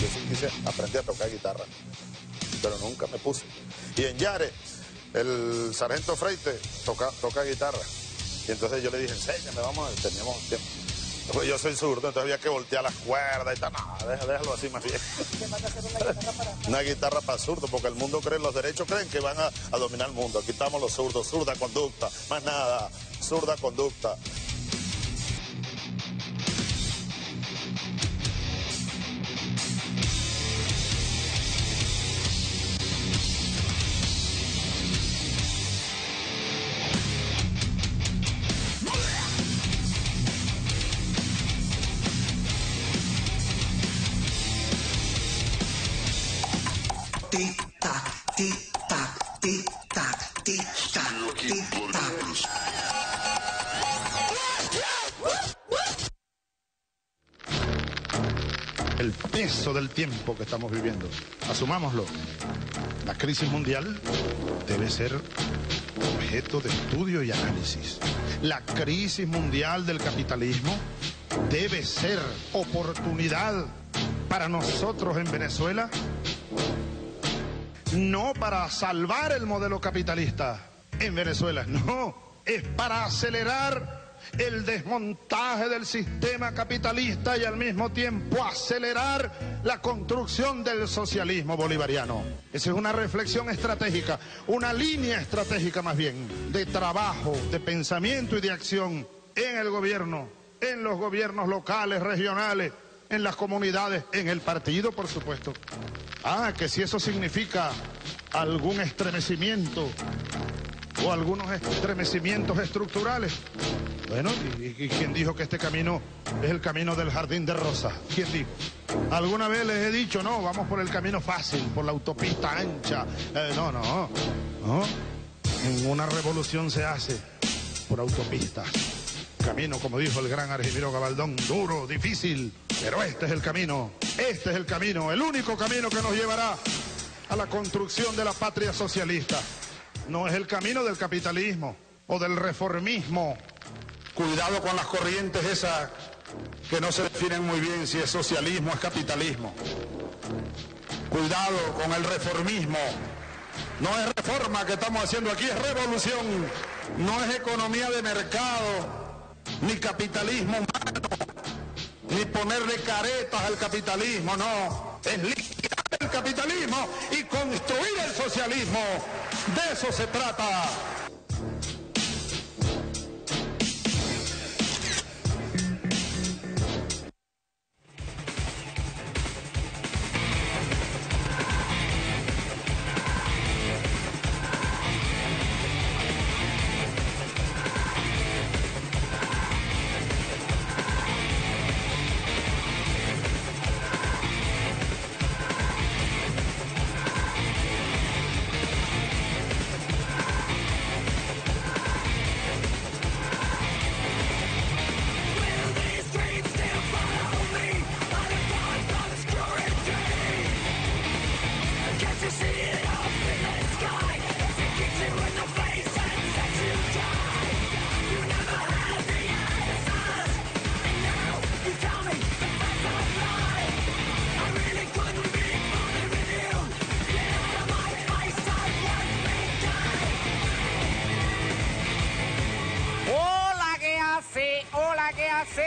Yo sí quise aprender a tocar guitarra, pero nunca me puse. Y en Yare, el sargento Freite toca guitarra. Y entonces yo le dije, enséñame, teníamos tiempo. Pues yo soy zurdo, entonces había que voltear las cuerdas y tal. No, déjalo así más bien. ¿Qué manda a hacer una guitarra para...? Una guitarra para zurdo, porque el mundo cree, los derechos creen que van a dominar el mundo. Aquí estamos los zurdos, zurda conducta, más nada, zurda conducta. Tic-tac, tic-tac, tic-tac, tic-tac, tic-tac. El peso del tiempo que estamos viviendo. Asumámoslo. La crisis mundial debe ser objeto de estudio y análisis. La crisis mundial del capitalismo debe ser oportunidad para nosotros en Venezuela, no para salvar el modelo capitalista en Venezuela, no, es para acelerar el desmontaje del sistema capitalista y al mismo tiempo acelerar la construcción del socialismo bolivariano. Esa es una reflexión estratégica, una línea estratégica más bien, de trabajo, de pensamiento y de acción en el gobierno, en los gobiernos locales, regionales, en las comunidades, en el partido, por supuesto. Que si eso significa algún estremecimiento o algunos estremecimientos estructurales. Bueno, ¿y quién dijo que este camino es el camino del jardín de rosas? ¿Quién dijo? Alguna vez les he dicho, no, vamos por el camino fácil, por la autopista ancha. No. Ninguna revolución se hace por autopistas. Camino, como dijo el gran Argimiro Gabaldón, duro, difícil, pero este es el camino, el único camino que nos llevará a la construcción de la patria socialista. No es el camino del capitalismo o del reformismo. Cuidado con las corrientes esas que no se definen muy bien si es socialismo o es capitalismo. Cuidado con el reformismo. No es reforma que estamos haciendo aquí, es revolución. No es economía de mercado, ni capitalismo humano, ni ponerle caretas al capitalismo, no. Es liquidar el capitalismo y construir el socialismo. De eso se trata.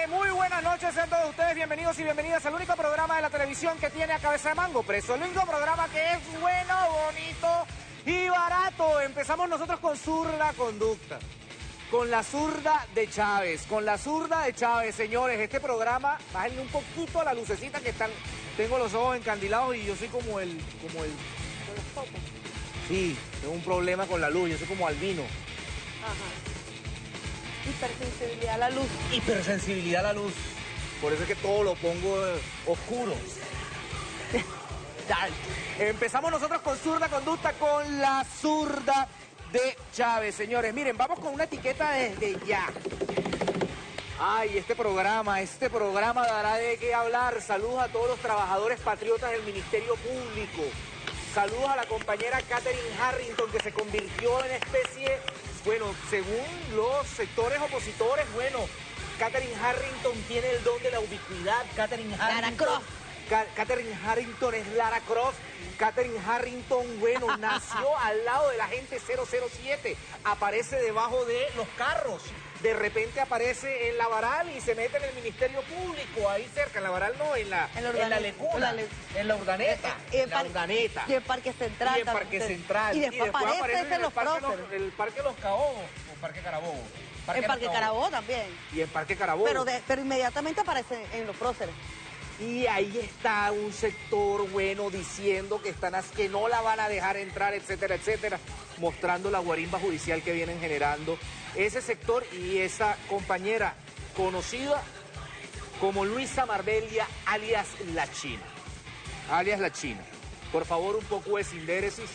Muy buenas noches a todos ustedes, bienvenidos y bienvenidas al único programa de la televisión que tiene a cabeza de mango preso, el único programa que es bueno, bonito y barato. Empezamos nosotros con Zurda Conducta, con la zurda de Chávez, señores. Este programa, bájenle un poquito a la lucecita que están, tengo los ojos encandilados y yo soy como el sí, tengo un problema con la luz, yo soy como albino. Ajá. Hipersensibilidad a la luz. Hipersensibilidad a la luz. Por eso es que todo lo pongo oscuro. Empezamos nosotros con Zurda Conducta, con la zurda de Chávez, señores. Miren, vamos con una etiqueta desde ya. Ay, este programa dará de qué hablar. Saludos a todos los trabajadores patriotas del Ministerio Público. Saludos a la compañera Katherine Harrington, que se convirtió en especie... Bueno, según los sectores opositores, bueno, Katherine Harrington tiene el don de la ubicuidad. Katherine Harrington Katherine Harrington es Lara Croft. Katherine Harrington, bueno, nació al lado de la gente 007. Aparece debajo de los carros. De repente aparece en Lavaral y se mete en el Ministerio Público, ahí cerca. En Lavaral no, en la Lecuna. En la Urdaneta. En la Urdaneta. Y en Parque Central. Y en Parque Central. Y después aparece en los próceres. El Parque Los Caobos o Parque Carabobo. En Parque Carabobo también. Y en Parque Carabobo. Pero inmediatamente aparece en los próceres. Y ahí está un sector bueno diciendo que no la van a dejar entrar, etcétera, etcétera, mostrando la guarimba judicial que vienen generando ese sector y esa compañera conocida como Luisa Marbella, alias La China. Alias La China. Por favor, un poco de sindéresis,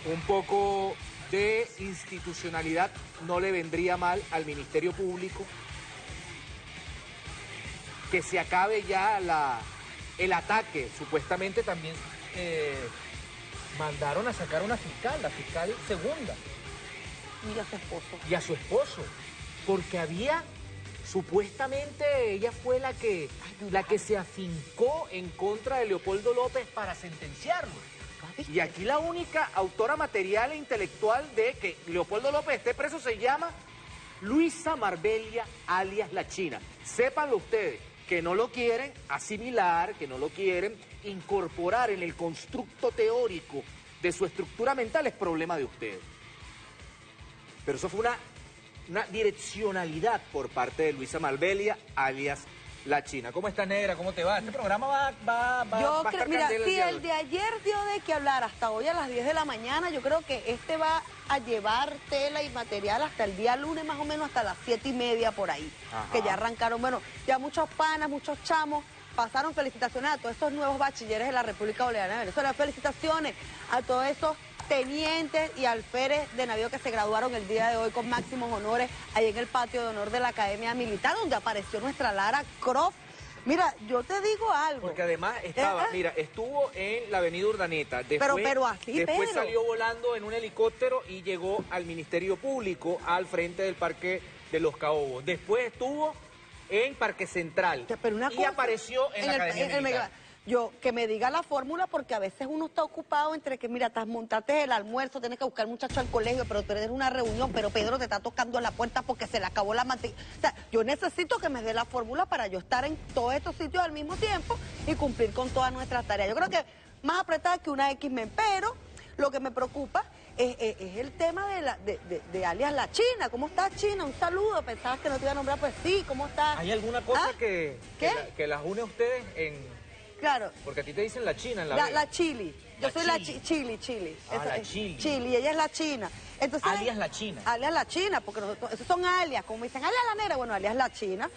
un poco de institucionalidad no le vendría mal al Ministerio Público. Que se acabe ya el ataque. Supuestamente también mandaron a sacar una fiscal, la fiscal segunda. Y a su esposo. Y a su esposo. Porque había, supuestamente, ella fue la que se afincó en contra de Leopoldo López para sentenciarlo. Y aquí la única autora material e intelectual de que Leopoldo López esté preso se llama Luisa Marbella, alias La China. Sépanlo ustedes, que no lo quieren asimilar, que no lo quieren incorporar en el constructo teórico de su estructura mental, es problema de ustedes. Pero eso fue una direccionalidad por parte de Luisa Marbella, alias La China. ¿Cómo estás, negra? ¿Cómo te va? Este programa va a estar mira, candela si día el de ayer dio de qué hablar hasta hoy a las 10 de la mañana, yo creo que este va a llevar tela y material hasta el día lunes, más o menos hasta las 7:30 por ahí. Ajá. Que ya arrancaron, bueno, ya muchos panas, muchos chamos pasaron. Felicitaciones a todos estos nuevos bachilleres de la República Bolivariana de Venezuela. Felicitaciones a todos esos tenientes y alférez de navío que se graduaron el día de hoy con máximos honores ahí en el patio de honor de la Academia Militar, donde apareció nuestra Lara Croft. Mira, yo te digo algo. Porque además estaba, mira, estuvo en la avenida Urdaneta. Después, pero así, después Pedro. salió volando en un helicóptero y llegó al Ministerio Público, al frente del Parque de Los Caobos. Después estuvo en Parque Central Pero una y cosa, apareció en la Academia Militar. Yo, que me diga la fórmula, porque a veces uno está ocupado entre que, mira, montaste el almuerzo, tienes que buscar al muchacho al colegio, pero tú eres en una reunión, pero Pedro te está tocando en la puerta porque se le acabó la mantequilla. O sea, yo necesito que me dé la fórmula para yo estar en todos estos sitios al mismo tiempo y cumplir con todas nuestras tareas. Yo creo que más apretada que una X-Men, pero lo que me preocupa es el tema de alias La China. ¿Cómo estás, China? Un saludo. Pensabas que no te iba a nombrar, pues sí, ¿cómo estás? ¿Hay alguna cosa ¿Qué? que las une a ustedes en...? Claro. Porque a ti te dicen La China en la Vega. La Chili. Yo soy Chili. la Chili. Ah, la Chili. Chili, ella es la China. Entonces, Alias La China. Alias La China, porque nosotros, esos son alias, como dicen, alias la negra, bueno, alias La China.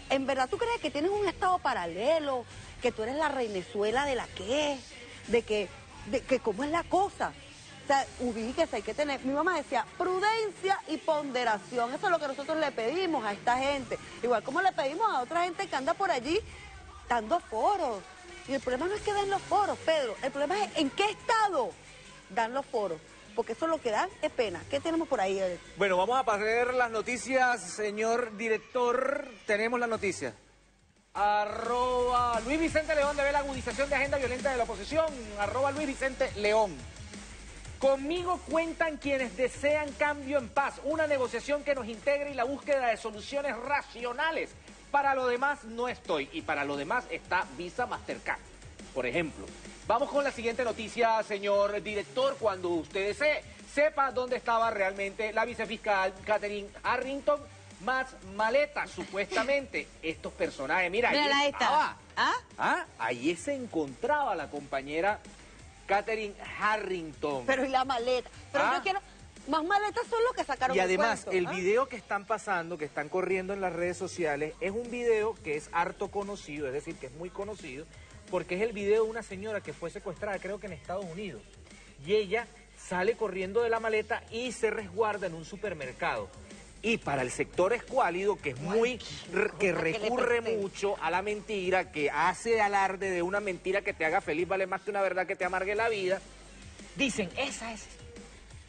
¿En verdad tú crees que tienes un estado paralelo? ¿Que tú eres la Reinezuela de la qué? ¿De que cómo es la cosa? O sea, ubíquese, hay que tener... Mi mamá decía, prudencia y ponderación. Eso es lo que nosotros le pedimos a esta gente. Igual como le pedimos a otra gente que anda por allí dando foros. Y el problema no es que den los foros, Pedro. El problema es en qué estado dan los foros. Porque eso lo que dan es pena. ¿Qué tenemos por ahí? Bueno, vamos a pasar las noticias, señor director. Tenemos las noticias. @ Luis Vicente León debe la agudización de agenda violenta de la oposición. @ Luis Vicente León. Conmigo cuentan quienes desean cambio en paz, una negociación que nos integre y la búsqueda de soluciones racionales. Para lo demás no estoy, y para lo demás está Visa Mastercard, por ejemplo. Vamos con la siguiente noticia, señor director. Cuando usted desee, sepa dónde estaba realmente la vicefiscal Katherine Harrington, más maletas, supuestamente. Estos personajes, mira, ahí estaba. Ahí se encontraba la compañera Katherine Harrington. Pero y la maleta. Pero yo quiero... Más maletas son los que sacaron. Y además, el video que están pasando, que están corriendo en las redes sociales, es un video que es harto conocido, es decir, que es muy conocido, porque es el video de una señora que fue secuestrada, creo que en Estados Unidos. Y ella sale corriendo de la maleta y se resguarda en un supermercado. Y para el sector escuálido, que es que recurre mucho a la mentira, que hace alarde de una mentira que te haga feliz, vale más que una verdad que te amargue la vida, dicen, esa es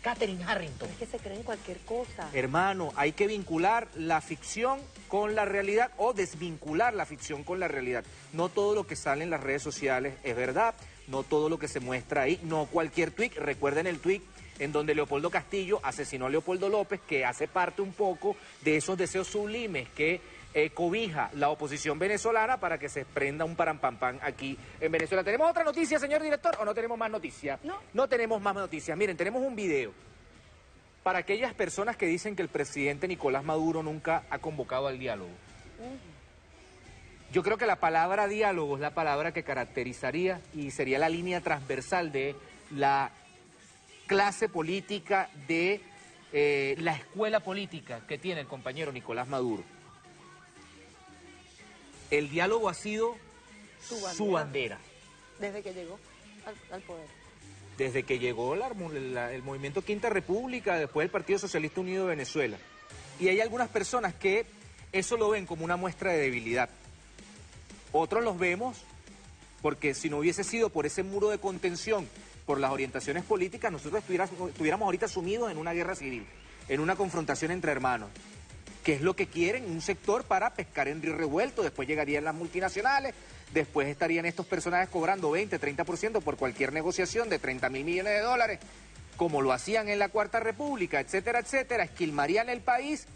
Katherine Harrington. Es que se creen cualquier cosa. Hermano, hay que vincular la ficción con la realidad o desvincular la ficción con la realidad. No todo lo que sale en las redes sociales es verdad, no todo lo que se muestra ahí, no cualquier tuit. Recuerden el tuit en donde Leopoldo Castillo asesinó a Leopoldo López, que hace parte un poco de esos deseos sublimes que cobija la oposición venezolana para que se prenda un parampampán aquí en Venezuela. ¿Tenemos otra noticia, señor director, o no tenemos más noticias? No tenemos más noticias. Miren, tenemos un video para aquellas personas que dicen que el presidente Nicolás Maduro nunca ha convocado al diálogo. Yo creo que la palabra diálogo es la palabra que caracterizaría y sería la línea transversal de la clase política, de la escuela política que tiene el compañero Nicolás Maduro. El diálogo ha sido su bandera. Desde que llegó al poder. Desde que llegó el movimiento Quinta República, después el Partido Socialista Unido de Venezuela. Y hay algunas personas que eso lo ven como una muestra de debilidad. Otros los vemos porque si no hubiese sido por ese muro de contención, por las orientaciones políticas, nosotros estuviéramos ahorita sumidos en una guerra civil, en una confrontación entre hermanos. ¿Qué es lo que quieren? Un sector para pescar en río revuelto, después llegarían las multinacionales, después estarían estos personajes cobrando 20, 30% por cualquier negociación de 30.000 millones de dólares, como lo hacían en la Cuarta República, etcétera, etcétera, esquilmarían el país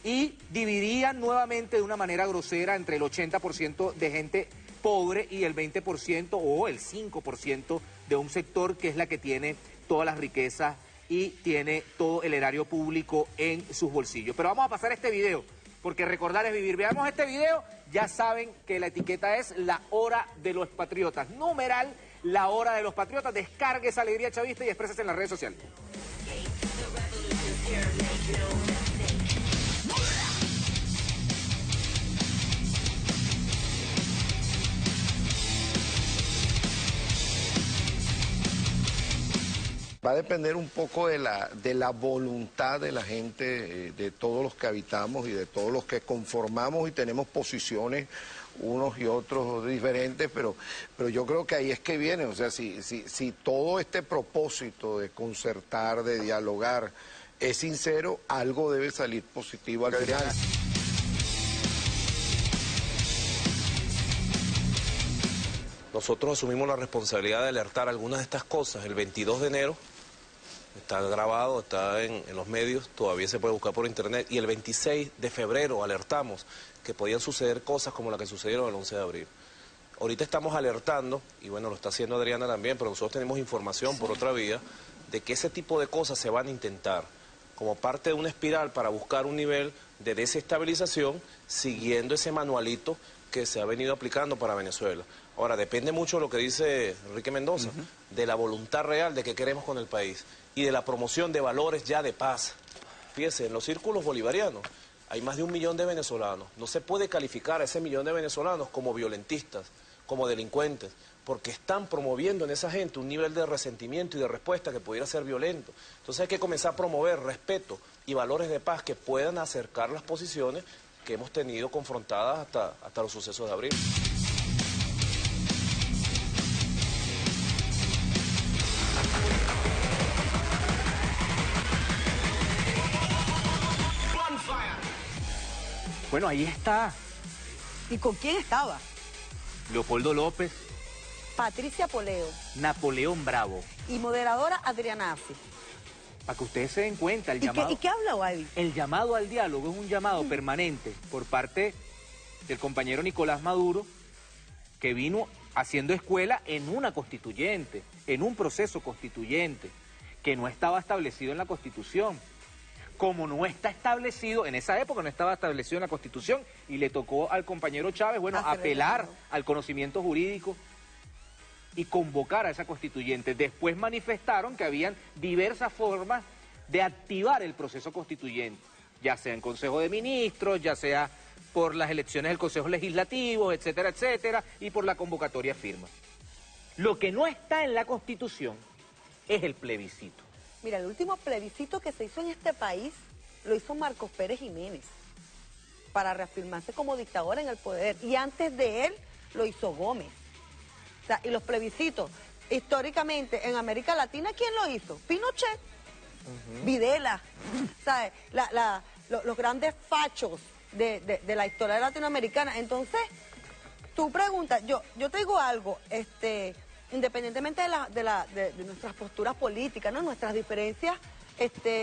y dividirían nuevamente de una manera grosera entre el 80% de gente pobre y el 20% o el 5% de un sector que es la que tiene todas las riquezas y tiene todo el erario público en sus bolsillos. Pero vamos a pasar este video, porque recordar es vivir. Veamos este video, ya saben que la etiqueta es La Hora de los Patriotas. Numeral, La Hora de los Patriotas. Descargue esa alegría chavista y exprésese en las redes sociales. Va a depender un poco de la voluntad de la gente, de todos los que habitamos y de todos los que conformamos y tenemos posiciones unos y otros diferentes, pero yo creo que ahí es que viene, o sea, si todo este propósito de concertar, de dialogar, es sincero, algo debe salir positivo al final. Nosotros asumimos la responsabilidad de alertar algunas de estas cosas. El 22 de enero está grabado, está en los medios, todavía se puede buscar por internet. Y el 26 de febrero alertamos que podían suceder cosas como las que sucedieron el 11 de abril. Ahorita estamos alertando, y bueno, lo está haciendo Adriana también, pero nosotros tenemos información por otra vía de que ese tipo de cosas se van a intentar como parte de una espiral para buscar un nivel de desestabilización siguiendo ese manualito que se ha venido aplicando para Venezuela. Ahora, depende mucho de lo que dice Enrique Mendoza, de la voluntad real de qué queremos con el país y de la promoción de valores ya de paz. Fíjese, en los círculos bolivarianos hay más de 1 millón de venezolanos. No se puede calificar a ese 1 millón de venezolanos como violentistas, como delincuentes, porque están promoviendo en esa gente un nivel de resentimiento y de respuesta que pudiera ser violento. Entonces hay que comenzar a promover respeto y valores de paz que puedan acercar las posiciones que hemos tenido confrontadas hasta los sucesos de abril. Bueno, ahí está. ¿Y con quién estaba? Leopoldo López, Patricia Poleo Napoleón Bravo. y moderadora Adriana Afi. Para que ustedes se den cuenta, ¿Y qué habla Wadi? El llamado al diálogo es un llamado permanente por parte del compañero Nicolás Maduro, que vino haciendo escuela en una constituyente, en un proceso constituyente, que no estaba establecido en la Constitución. Como no está establecido, en esa época no estaba establecido en la Constitución, y le tocó al compañero Chávez, bueno, apelar al conocimiento jurídico y convocar a esa constituyente. Después manifestaron que habían diversas formas de activar el proceso constituyente, ya sea en Consejo de Ministros, ya sea por las elecciones del Consejo Legislativo, etcétera, etcétera, y por la convocatoria firma. Lo que no está en la Constitución es el plebiscito. Mira, el último plebiscito que se hizo en este país lo hizo Marcos Pérez Jiménez para reafirmarse como dictador en el poder. Y antes de él lo hizo Gómez. O sea, y los plebiscitos, históricamente, en América Latina, ¿quién lo hizo? Pinochet. Videla, ¿sabes? Los grandes fachos de la historia latinoamericana. Entonces, tú preguntas, yo te digo algo, independientemente de nuestras posturas políticas, ¿no? Nuestras diferencias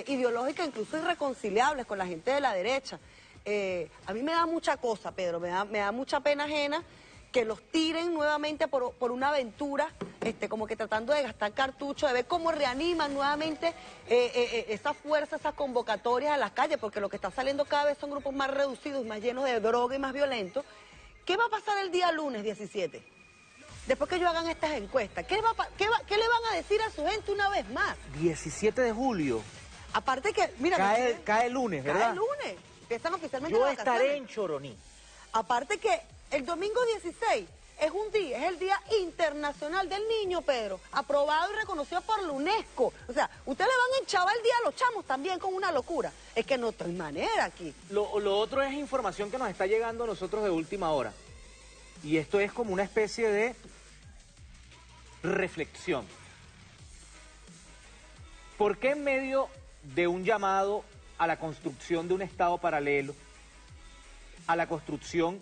ideológicas, incluso irreconciliables con la gente de la derecha. A mí me da mucha cosa, Pedro, me da mucha pena ajena que los tiren nuevamente por una aventura, como que tratando de gastar cartucho, de ver cómo reaniman nuevamente esa fuerza, esas convocatorias a las calles, porque lo que está saliendo cada vez son grupos más reducidos, más llenos de droga y más violentos. ¿Qué va a pasar el día lunes 17? Después que ellos hagan estas encuestas, ¿qué le van a decir a su gente una vez más? 17 de julio. Aparte que, mira... Cae el lunes, ¿verdad? Cae el lunes. Empiezan oficialmente Yo las vacaciones. estaré en Choroní. Aparte que el domingo 16 es el Día Internacional del Niño, Pedro, aprobado y reconocido por la UNESCO. O sea, ustedes le van a enchavar el día a los chamos también con una locura. Es que no hay manera aquí. Lo otro es información que nos está llegando a nosotros de última hora. Y esto es como una especie de reflexión. ¿Por qué en medio de un llamado a la construcción de un Estado paralelo, a la construcción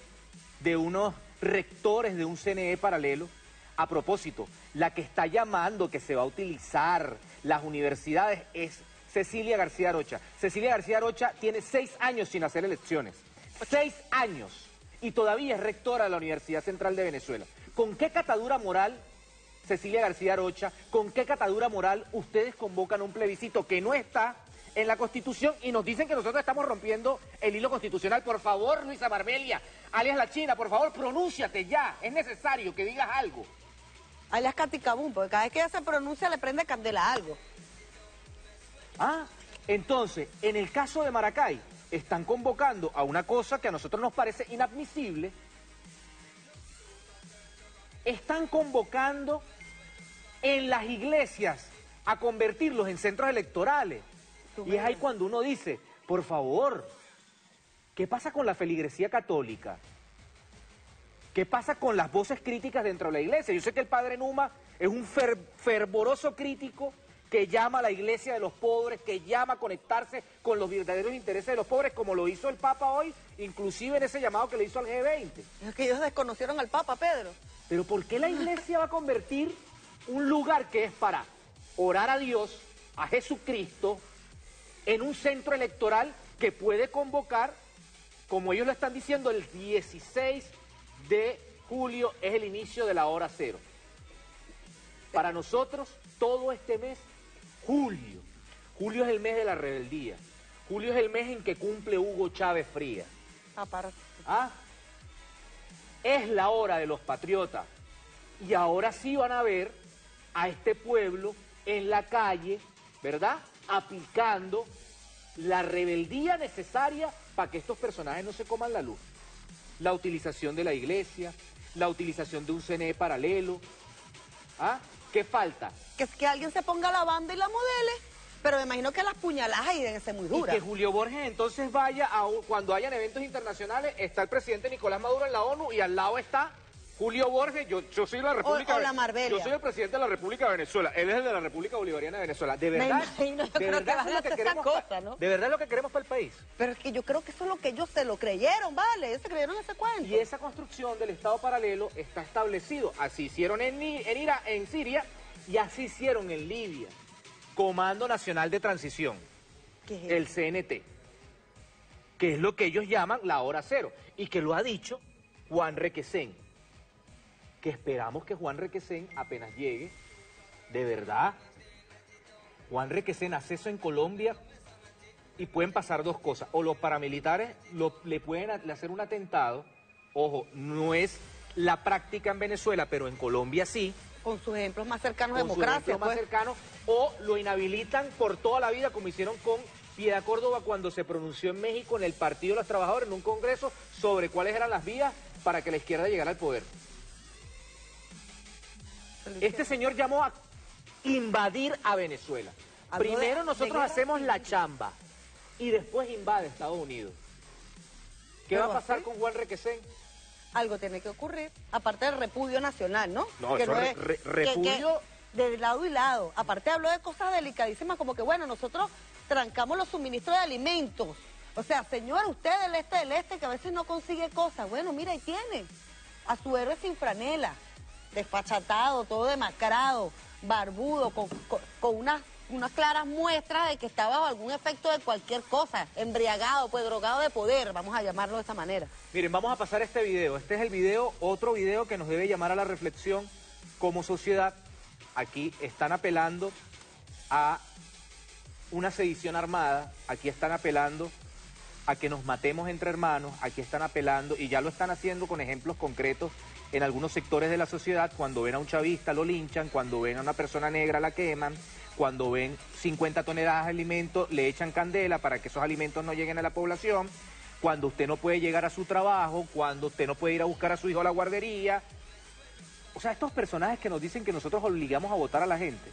de unos rectores de un CNE paralelo, a propósito, la que está llamando que se va a utilizar las universidades es Cecilia García Arocha? Cecilia García Arocha tiene 6 años sin hacer elecciones. 6 años. Y todavía es rectora de la Universidad Central de Venezuela. ¿Con qué catadura moral, Cecilia García Arocha, con qué catadura moral ustedes convocan un plebiscito que no está en la Constitución y nos dicen que nosotros estamos rompiendo el hilo constitucional? Por favor, Luisa Marbelia, alias La China, por favor, pronúnciate ya. Es necesario que digas algo. Alias Caticabum, porque cada vez que ella se pronuncia le prende candela a algo. Ah, entonces, en el caso de Maracay, están convocando a una cosa que a nosotros nos parece inadmisible. Están convocando en las iglesias a convertirlos en centros electorales. Y es ahí cuando uno dice, por favor, ¿qué pasa con la feligresía católica? ¿Qué pasa con las voces críticas dentro de la iglesia? Yo sé que el padre Numa es un fervoroso crítico que llama a la iglesia de los pobres, que llama a conectarse con los verdaderos intereses de los pobres, como lo hizo el Papa hoy, inclusive en ese llamado que le hizo al G20. Es que ellos desconocieron al Papa, Pedro. Pero ¿por qué la iglesia va a convertir un lugar que es para orar a Dios, a Jesucristo, en un centro electoral que puede convocar, como ellos lo están diciendo, el 16 de julio es el inicio de la hora cero? Para nosotros, todo este mes, julio es el mes de la rebeldía, julio es el mes en que cumple Hugo Chávez Frías. ¿Ah? Es la hora de los patriotas. Y ahora sí van a ver a este pueblo en la calle, ¿verdad?, aplicando la rebeldía necesaria para que estos personajes no se coman la luz. La utilización de la iglesia, la utilización de un CNE paralelo. ¿Ah? ¿Qué falta? Que alguien se ponga la banda y la modele, pero me imagino que las puñaladas ahí deben ser muy duras. Y que Julio Borges entonces vaya cuando hayan eventos internacionales, está el presidente Nicolás Maduro en la ONU y al lado está Julio Borges. Yo soy de la República... O la Marbelia. Yo soy el presidente de la República de Venezuela, él es el de la República Bolivariana de Venezuela. De verdad, de verdad es lo que queremos, ¿no? De verdad es lo que queremos para el país. Pero es que yo creo que eso es lo que ellos se lo creyeron, ¿vale? Ellos se creyeron ese cuento. Y esa construcción del Estado paralelo está establecido. Así hicieron en Siria y así hicieron en Libia. Comando Nacional de Transición, ¿Qué es el CNT, que es lo que ellos llaman la hora cero, y que lo ha dicho Juan Requesén, que esperamos que Juan Requesén apenas llegue, de verdad. Juan Requesén hace eso en Colombia y pueden pasar dos cosas: o los paramilitares le pueden hacer un atentado, ojo, no es la práctica en Venezuela, pero en Colombia sí, con sus ejemplos más cercanos a con sus democracia, ejemplos más cercanos, o lo inhabilitan por toda la vida, como hicieron con Piedad Córdoba cuando se pronunció en México en el Partido de los Trabajadores, en un congreso, sobre cuáles eran las vías para que la izquierda llegara al poder. Este señor llamó a invadir a Venezuela. Primero nosotros hacemos la chamba y después invade Estados Unidos. ¿Qué va a pasar con Juan Requesén? Algo tiene que ocurrir, aparte del repudio nacional, ¿no? No, que eso no es repudio. de lado y lado. Aparte habló de cosas delicadísimas como que, bueno, nosotros trancamos los suministros de alimentos. O sea, señor, usted del este, que a veces no consigue cosas. Bueno, mira, ahí tiene a su héroe sin franela, desfachatado, todo demacrado, barbudo, con unas claras muestras de que está bajo algún efecto de cualquier cosa, embriagado, pues drogado de poder, vamos a llamarlo de esta manera. Miren, vamos a pasar este video. Este es el video, otro video que nos debe llamar a la reflexión como sociedad. Aquí están apelando a una sedición armada, aquí están apelando a que nos matemos entre hermanos, aquí están apelando, y ya lo están haciendo con ejemplos concretos en algunos sectores de la sociedad. Cuando ven a un chavista lo linchan, cuando ven a una persona negra la queman, cuando ven 50 toneladas de alimentos le echan candela para que esos alimentos no lleguen a la población, cuando usted no puede llegar a su trabajo, cuando usted no puede ir a buscar a su hijo a la guardería. O sea, estos personajes que nos dicen que nosotros obligamos a votar a la gente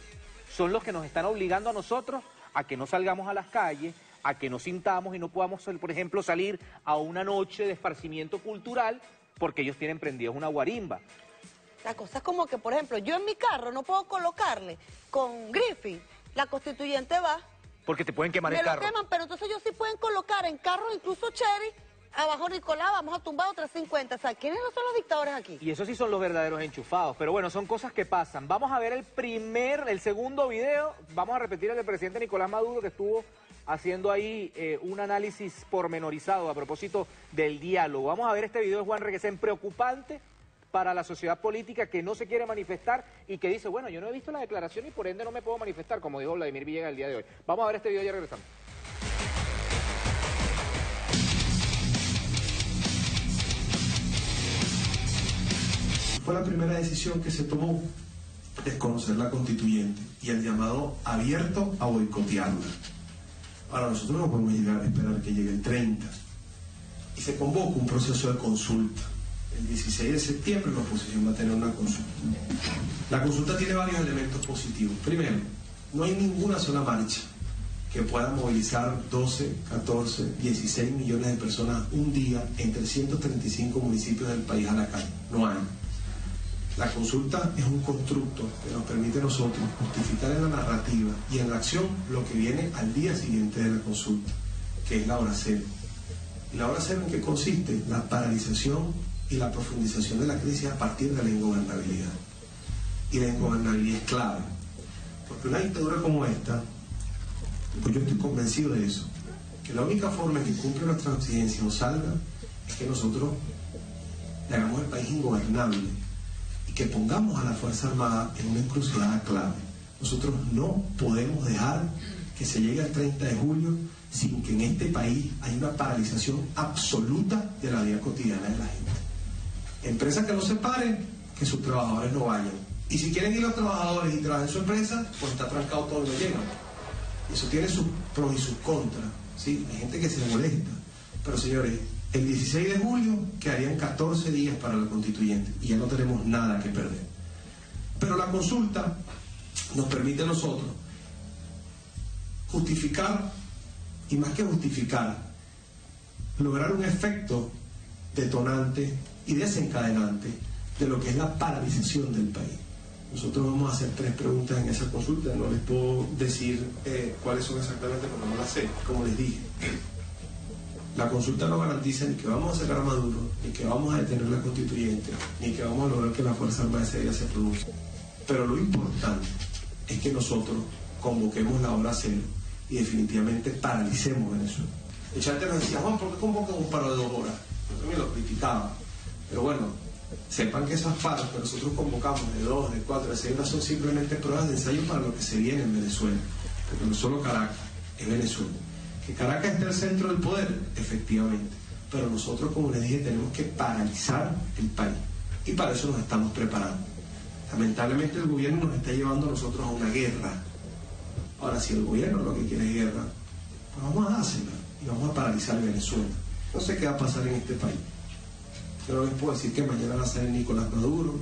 son los que nos están obligando a nosotros a que no salgamos a las calles, a que nos sintamos y no podamos, por ejemplo, salir a una noche de esparcimiento cultural porque ellos tienen prendidos una guarimba. La cosa es como que, por ejemplo, yo en mi carro no puedo colocarle con Griffin, la constituyente va. Porque te pueden quemar el carro. Me lo queman, pero entonces ellos sí pueden colocar en carros, incluso Cherry, abajo Nicolás, vamos a tumbar otras 50. O sea, ¿quiénes no son los dictadores aquí? Y esos sí son los verdaderos enchufados. Pero bueno, son cosas que pasan. Vamos a ver el segundo video. Vamos a repetir el del presidente Nicolás Maduro, que estuvo haciendo ahí un análisis pormenorizado a propósito del diálogo. Vamos a ver este video de Juan Reguesén, preocupante para la sociedad política que no se quiere manifestar y que dice, bueno, yo no he visto la declaración y por ende no me puedo manifestar, como dijo Vladimir Villegas el día de hoy. Vamos a ver este video y ya regresamos. Fue la primera decisión que se tomó, desconocer la constituyente y el llamado abierto a boicotearla. Ahora nosotros no podemos esperar que llegue el 30 y se convoca un proceso de consulta. El 16 de septiembre la oposición va a tener una consulta. La consulta tiene varios elementos positivos. Primero, no hay ninguna sola marcha que pueda movilizar 12, 14, 16 millones de personas un día en 335 municipios del país a la calle. No hay. La consulta es un constructo que nos permite a nosotros justificar en la narrativa y en la acción lo que viene al día siguiente de la consulta, que es la hora cero. ¿Y la hora cero en qué consiste? La paralización y la profundización de la crisis a partir de la ingobernabilidad. Y la ingobernabilidad es clave, porque una dictadura como esta, pues yo estoy convencido de eso, que la única forma en que cumple nuestra exigencia o salga es que nosotros le hagamos el país ingobernable y que pongamos a la Fuerza Armada en una encrucijada clave. Nosotros no podemos dejar que se llegue al 30 de julio sin que en este país haya una paralización absoluta de la vida cotidiana de la gente. Empresas que no se paren, que sus trabajadores no vayan. Y si quieren ir los trabajadores y trabajar en su empresa, pues está trancado todo y no llegan. Eso tiene sus pros y sus contras, ¿sí? Hay gente que se molesta. Pero señores, el 16 de julio quedarían 14 días para la constituyente y ya no tenemos nada que perder. Pero la consulta nos permite a nosotros justificar, y más que justificar, lograr un efecto detonante y desencadenante de lo que es la paralización del país. Nosotros vamos a hacer 3 preguntas en esa consulta, no les puedo decir cuáles son exactamente porque no las sé, como les dije. La consulta no garantiza ni que vamos a sacar a Maduro, ni que vamos a detener la constituyente, ni que vamos a lograr que la Fuerza Armada ese día se produzca. Pero lo importante es que nosotros convoquemos la hora cero y definitivamente paralicemos Venezuela. El Chante nos decía, Juan, ¿por qué convocan un paro de 2 horas? Yo también lo criticaba. Pero bueno, sepan que esas paros que nosotros convocamos de 2, de 4, de 6 horas son simplemente pruebas de ensayo para lo que se viene en Venezuela. Porque no solo Caracas, es Venezuela. Que Caracas esté al centro del poder, efectivamente. Pero nosotros, como les dije, tenemos que paralizar el país. Y para eso nos estamos preparando. Lamentablemente el gobierno nos está llevando a nosotros a una guerra. Ahora, si el gobierno lo que quiere es guerra, pues vamos a dársela y vamos a paralizar Venezuela. No sé qué va a pasar en este país. Yo no les puedo decir que mañana va a ser Nicolás Maduro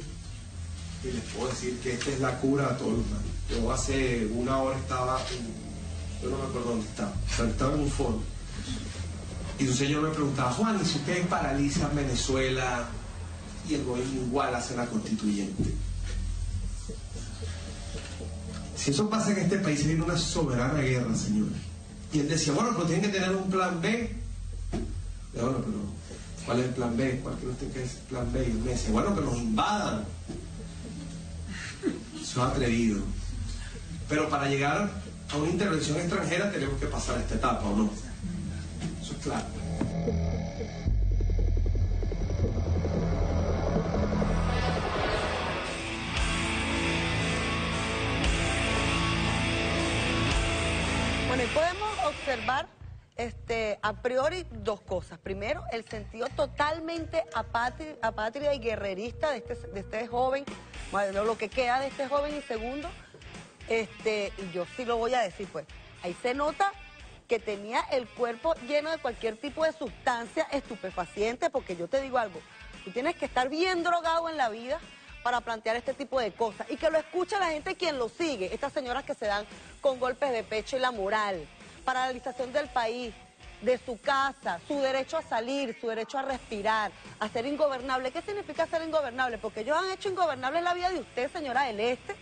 y les puedo decir que esta es la cura a todos los males. Yo hace una hora estaba yo no me acuerdo dónde estaba, pero estaba en un foro y un señor me preguntaba, Juan, ¿y si ustedes paralizan Venezuela y el gobierno igual hace la constituyente? Si eso pasa en este país, viene una soberana guerra, señores. Y él decía, bueno, pero tienen que tener un plan B. Y bueno, pero ¿cuál es el plan B? ¿Cuál cree usted que es el plan B? Y él me decía, bueno, que nos invadan. Eso es atrevido. Pero para llegar a una intervención extranjera tenemos que pasar esta etapa, ¿o no? Eso es claro. Bueno, y podemos observar a priori dos cosas. Primero, el sentido totalmente apátrida y guerrerista de este joven, bueno, lo que queda de este joven. Y segundo, y yo sí lo voy a decir, pues, ahí se nota que tenía el cuerpo lleno de cualquier tipo de sustancia estupefaciente, porque yo te digo algo, tú tienes que estar bien drogado en la vida para plantear este tipo de cosas, y que lo escucha la gente quien lo sigue, estas señoras que se dan con golpes de pecho y la moral, paralización del país, de su casa, su derecho a salir, su derecho a respirar, a ser ingobernable. ¿Qué significa ser ingobernable? Porque ellos han hecho ingobernable la vida de usted, señora del Este,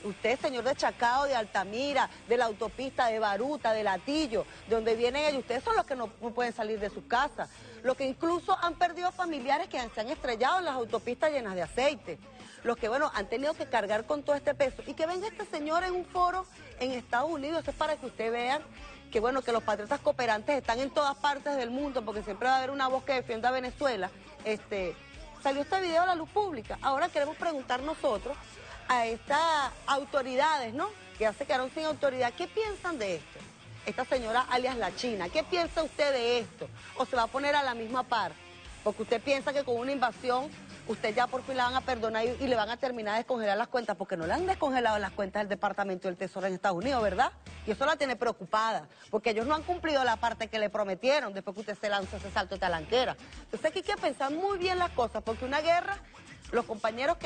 usted, señor de Chacao, de Altamira, de la autopista, de Baruta, de Latillo, de donde vienen ellos. Ustedes son los que no pueden salir de sus casas, los que incluso han perdido familiares que se han estrellado en las autopistas llenas de aceite, los que, bueno, han tenido que cargar con todo este peso. Y que venga este señor en un foro en Estados Unidos, eso es para que ustedes vean que, bueno, que los patriotas cooperantes están en todas partes del mundo, porque siempre va a haber una voz que defienda a Venezuela. Salió este video a la luz pública. Ahora queremos preguntar nosotros a estas autoridades, ¿no?, que ya se quedaron sin autoridad, ¿qué piensan de esto? Esta señora alias La China, ¿qué piensa usted de esto? ¿O se va a poner a la misma par? Porque usted piensa que con una invasión usted ya por fin la van a perdonar y le van a terminar de descongelar las cuentas, porque no le han descongelado las cuentas del Departamento del Tesoro en Estados Unidos, ¿verdad? Y eso la tiene preocupada, porque ellos no han cumplido la parte que le prometieron después que usted se lanzó ese salto de talanquera. Entonces aquí hay que pensar muy bien las cosas, porque una guerra, los compañeros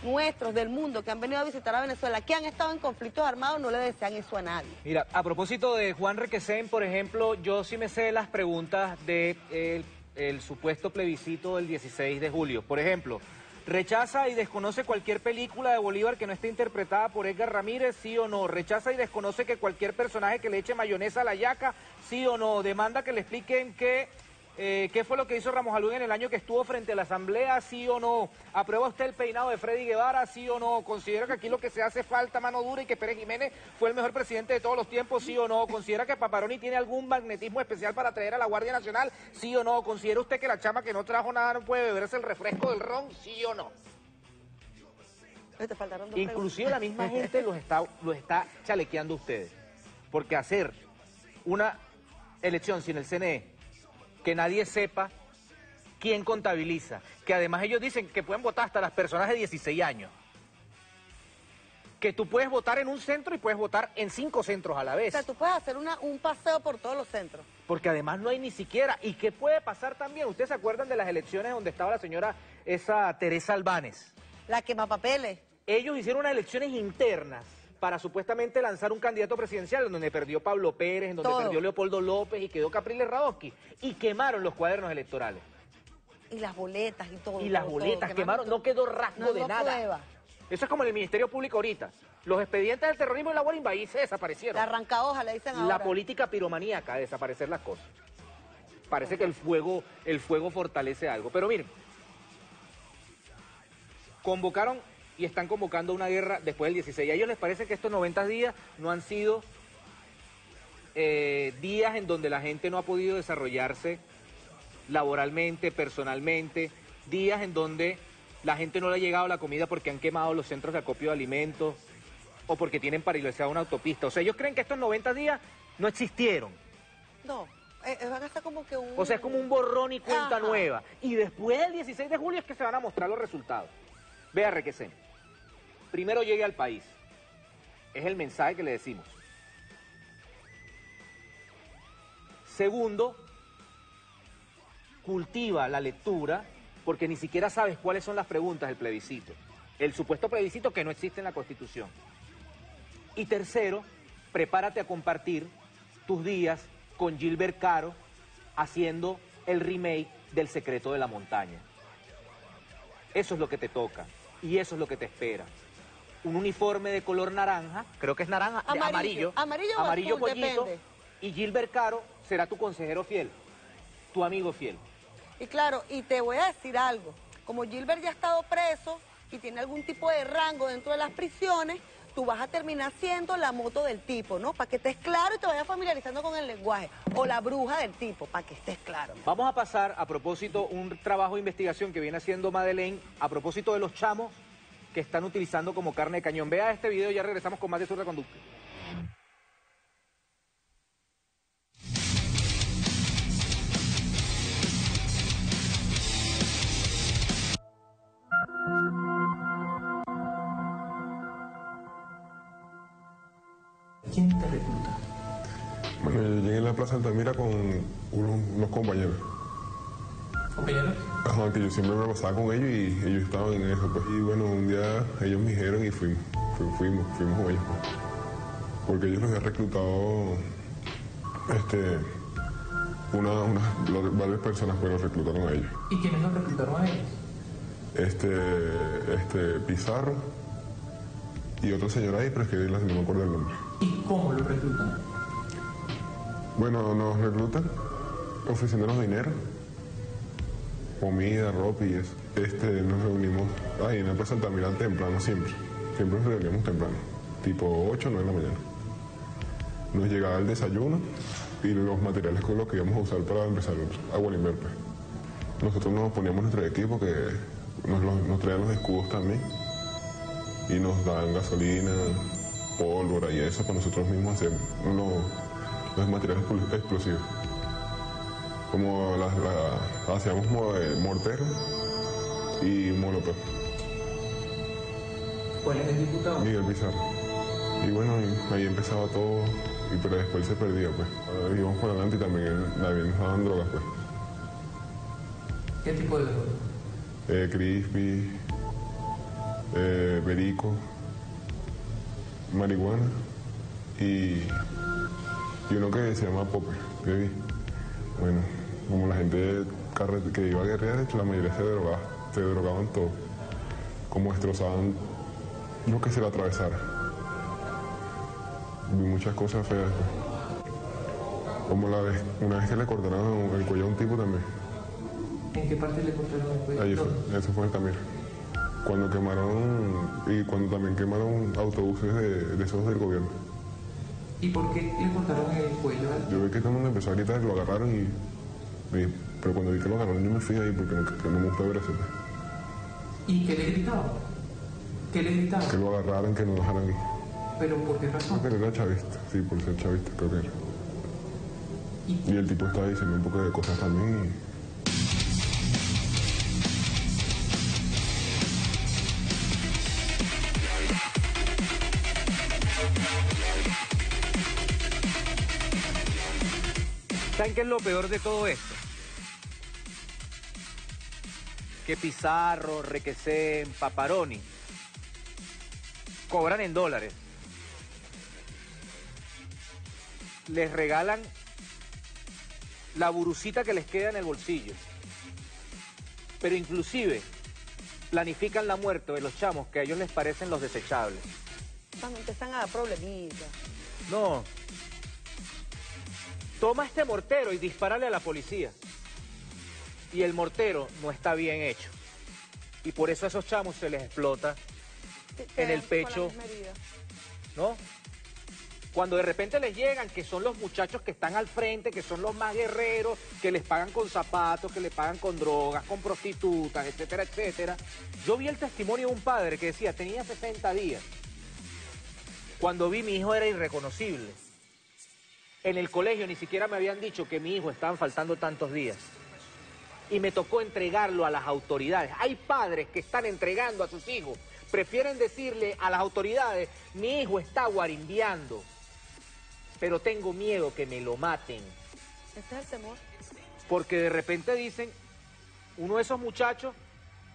nuestros del mundo que han venido a visitar a Venezuela, que han estado en conflictos armados, no le desean eso a nadie. Mira, a propósito de Juan Requesén, por ejemplo, yo sí me sé las preguntas de el supuesto plebiscito del 16 de julio. Por ejemplo, ¿rechaza y desconoce cualquier película de Bolívar que no esté interpretada por Edgar Ramírez? ¿Sí o no? ¿Rechaza y desconoce que cualquier personaje que le eche mayonesa a la yaca? ¿Sí o no? ¿Demanda que le expliquen qué fue lo que hizo Ramos Alú en el año que estuvo frente a la Asamblea? ¿Sí o no? ¿Aprueba usted el peinado de Freddy Guevara? ¿Sí o no? ¿Considera que aquí lo que se hace falta mano dura y que Pérez Jiménez fue el mejor presidente de todos los tiempos? ¿Sí o no? ¿Considera que Paparoni tiene algún magnetismo especial para traer a la Guardia Nacional? ¿Sí o no? ¿Considera usted que la chama que no trajo nada no puede beberse el refresco del ron? ¿Sí o no? Te faltaron dos Inclusive la misma gente los está chalequeando a ustedes. Porque hacer una elección sin el CNE, que nadie sepa quién contabiliza, que además ellos dicen que pueden votar hasta las personas de 16 años, que tú puedes votar en un centro y puedes votar en 5 centros a la vez. O sea, tú puedes hacer un paseo por todos los centros. Porque además no hay ni siquiera. ¿Y qué puede pasar también? ¿Ustedes se acuerdan de las elecciones donde estaba la señora Teresa Albanes? La quemapapeles. Ellos hicieron unas elecciones internas para supuestamente lanzar un candidato presidencial, en donde perdió Pablo Pérez, en donde perdió Leopoldo López y quedó Capriles Radosky, y quemaron los cuadernos electorales. Y las boletas y todo. Y las boletas quemaron, no quedó rastro de nada. Prueba. Eso es como en el Ministerio Público ahorita. Los expedientes del terrorismo y la Guarimba se desaparecieron. La arrancahoja, le dicen ahora. La política piromaníaca de desaparecer las cosas. Parece que el fuego fortalece algo. Pero miren, convocaron y están convocando una guerra después del 16. ¿A ellos les parece que estos 90 días no han sido días en donde la gente no ha podido desarrollarse laboralmente, personalmente, días en donde la gente no le ha llegado la comida porque han quemado los centros de acopio de alimentos o porque tienen paralizada una autopista? O sea, ellos creen que estos 90 días no existieron. No, van a estar como que un... O sea, es como un borrón y cuenta nueva. Y después del 16 de julio es que se van a mostrar los resultados. Vea, Requesén, primero llegue al país. Es el mensaje que le decimos. Segundo, cultiva la lectura, porque ni siquiera sabes cuáles son las preguntas del plebiscito. El supuesto plebiscito que no existe en la Constitución. Y tercero, prepárate a compartir tus días con Gilbert Caro haciendo el remake del Secreto de la Montaña. Eso es lo que te toca y eso es lo que te espera. un uniforme de color naranja, creo que es naranja, Amarillo o azul, pollito, depende. y Gilbert Caro será tu consejero fiel, tu amigo fiel. Y claro, y te voy a decir algo, como Gilbert ya ha estado preso y tiene algún tipo de rango dentro de las prisiones, tú vas a terminar siendo la moto del tipo, ¿no? Para que estés claro y te vayas familiarizando con el lenguaje. O la bruja del tipo, para que estés claro. Vamos a pasar, a propósito, un trabajo de investigación que viene haciendo Madeleine, a propósito de los chamos que están utilizando como carne de cañón. Vea este video y ya regresamos con más de Zurda Conducta. ¿Quién te recluta? Bueno, yo llegué en la Plaza Altamira con unos compañeros. ¿Compañeros? Ajá, que yo siempre me pasaba con ellos y ellos estaban en eso, pues. Y bueno, un día ellos me dijeron y fuimos con ellos, pues. Porque ellos los habían reclutado, varias personas pues los reclutaron a ellos. ¿Y quiénes los reclutaron a ellos? Pizarro y otra señora ahí, pero es que no me acuerdo el nombre. ¿Y cómo los reclutan? Bueno, nos reclutan ofreciéndonos dinero, comida, ropa y eso. Nos reunimos ahí en la Plaza Altamira temprano siempre nos reuníamos temprano, tipo 8 o 9 de la mañana. Nos llegaba el desayuno y los materiales con los que íbamos a usar para empezar a Gualimber, pues. Nosotros nos poníamos nuestro equipo, que nos traían los escudos también, y nos daban gasolina, pólvora y eso para nosotros mismos hacer los materiales explosivos. Como hacíamos mortero y molotov. ¿Cuál es el diputado? Miguel Pizarro. Y bueno, ahí empezaba todo, pero después se perdía, pues. Íbamos por adelante y también nos daban drogas, pues. ¿Qué tipo de drogas? Crispy, perico, marihuana y uno que se llama Popper, que vi. Bueno, como la gente que iba a guerrear, la mayoría se drogaban todo, como destrozaban lo que se le atravesara. Vi muchas cosas feas, pues. Como una vez que le cortaron el cuello a un tipo también. ¿En qué parte le cortaron el cuello? Ahí fue, eso fue también. Cuando también quemaron autobuses de esos del gobierno. ¿Y por qué le cortaron el cuello? Yo vi que todo el mundo empezó a gritar, lo agarraron pero cuando vi que lo agarraron yo me fui ahí porque no me gusta ver eso. ¿Y qué le gritaban? ¿Qué le gritaban? Que lo agarraran, que no dejaran ir. ¿Pero por qué razón? Porque él era chavista, sí, por ser chavista creo que era. Y el tipo estaba diciendo un poco de cosas también ¿Saben qué es lo peor de todo esto? Que Pizarro, Requesén, Paparoni cobran en dólares. Les regalan la burucita que les queda en el bolsillo. Pero inclusive planifican la muerte de los chamos que a ellos les parecen los desechables. También empiezan a dar problemitas. No. Toma este mortero y dispárale a la policía. Y el mortero no está bien hecho. Y por eso a esos chamos se les explota en el pecho, ¿no? Cuando de repente les llegan, que son los muchachos que están al frente, que son los más guerreros, que les pagan con zapatos, que les pagan con drogas, con prostitutas, etcétera, etcétera. Yo vi el testimonio de un padre que decía, tenía 60 días. Cuando vi mi hijo era irreconocible. En el colegio ni siquiera me habían dicho que mi hijo estaban faltando tantos días. Y me tocó entregarlo a las autoridades. Hay padres que están entregando a sus hijos. Prefieren decirle a las autoridades, mi hijo está guarimbiando, pero tengo miedo que me lo maten. Ese es el temor. Porque de repente dicen, uno de esos muchachos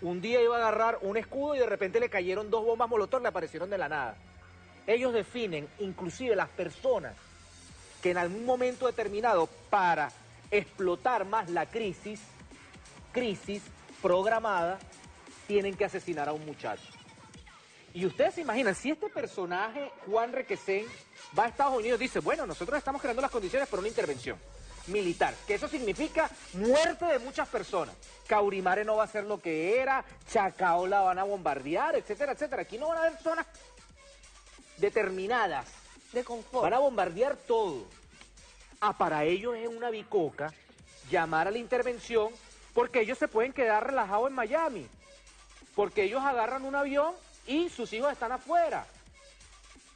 un día iba a agarrar un escudo y de repente le cayeron 2 bombas molotov, le aparecieron de la nada. Ellos definen, inclusive las personas, que en algún momento determinado, para explotar más la crisis programada, tienen que asesinar a un muchacho. Y ustedes se imaginan, si este personaje, Juan Requesén, va a Estados Unidos, dice, bueno, nosotros estamos creando las condiciones para una intervención militar, que eso significa muerte de muchas personas. Caurimare no va a ser lo que era, Chacao la van a bombardear, etcétera, etcétera. Aquí no van a haber zonas determinadas. De confort. Van a bombardear todo. Para ellos es una bicoca llamar a la intervención, porque ellos se pueden quedar relajados en Miami, porque ellos agarran un avión y sus hijos están afuera.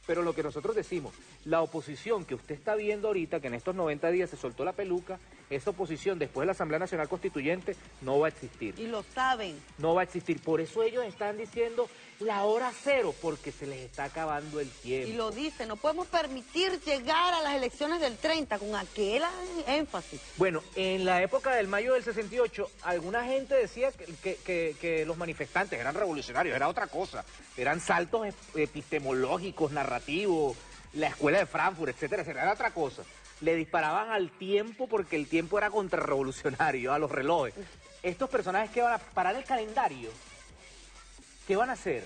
Pero lo que nosotros decimos, la oposición que usted está viendo ahorita, que en estos 90 días se soltó la peluca, esa oposición después de la Asamblea Nacional Constituyente no va a existir. Y lo saben. No va a existir. Por eso ellos están diciendo la hora cero, porque se les está acabando el tiempo. Y lo dicen, no podemos permitir llegar a las elecciones del 30 con aquel énfasis. Bueno, en la época del mayo del 68, alguna gente decía que los manifestantes eran revolucionarios, era otra cosa. Eran saltos epistemológicos, narrativos, la escuela de Frankfurt, etcétera, etcétera, era otra cosa. Le disparaban al tiempo porque el tiempo era contrarrevolucionario, a los relojes. Estos personajes que van a parar el calendario, ¿qué van a hacer?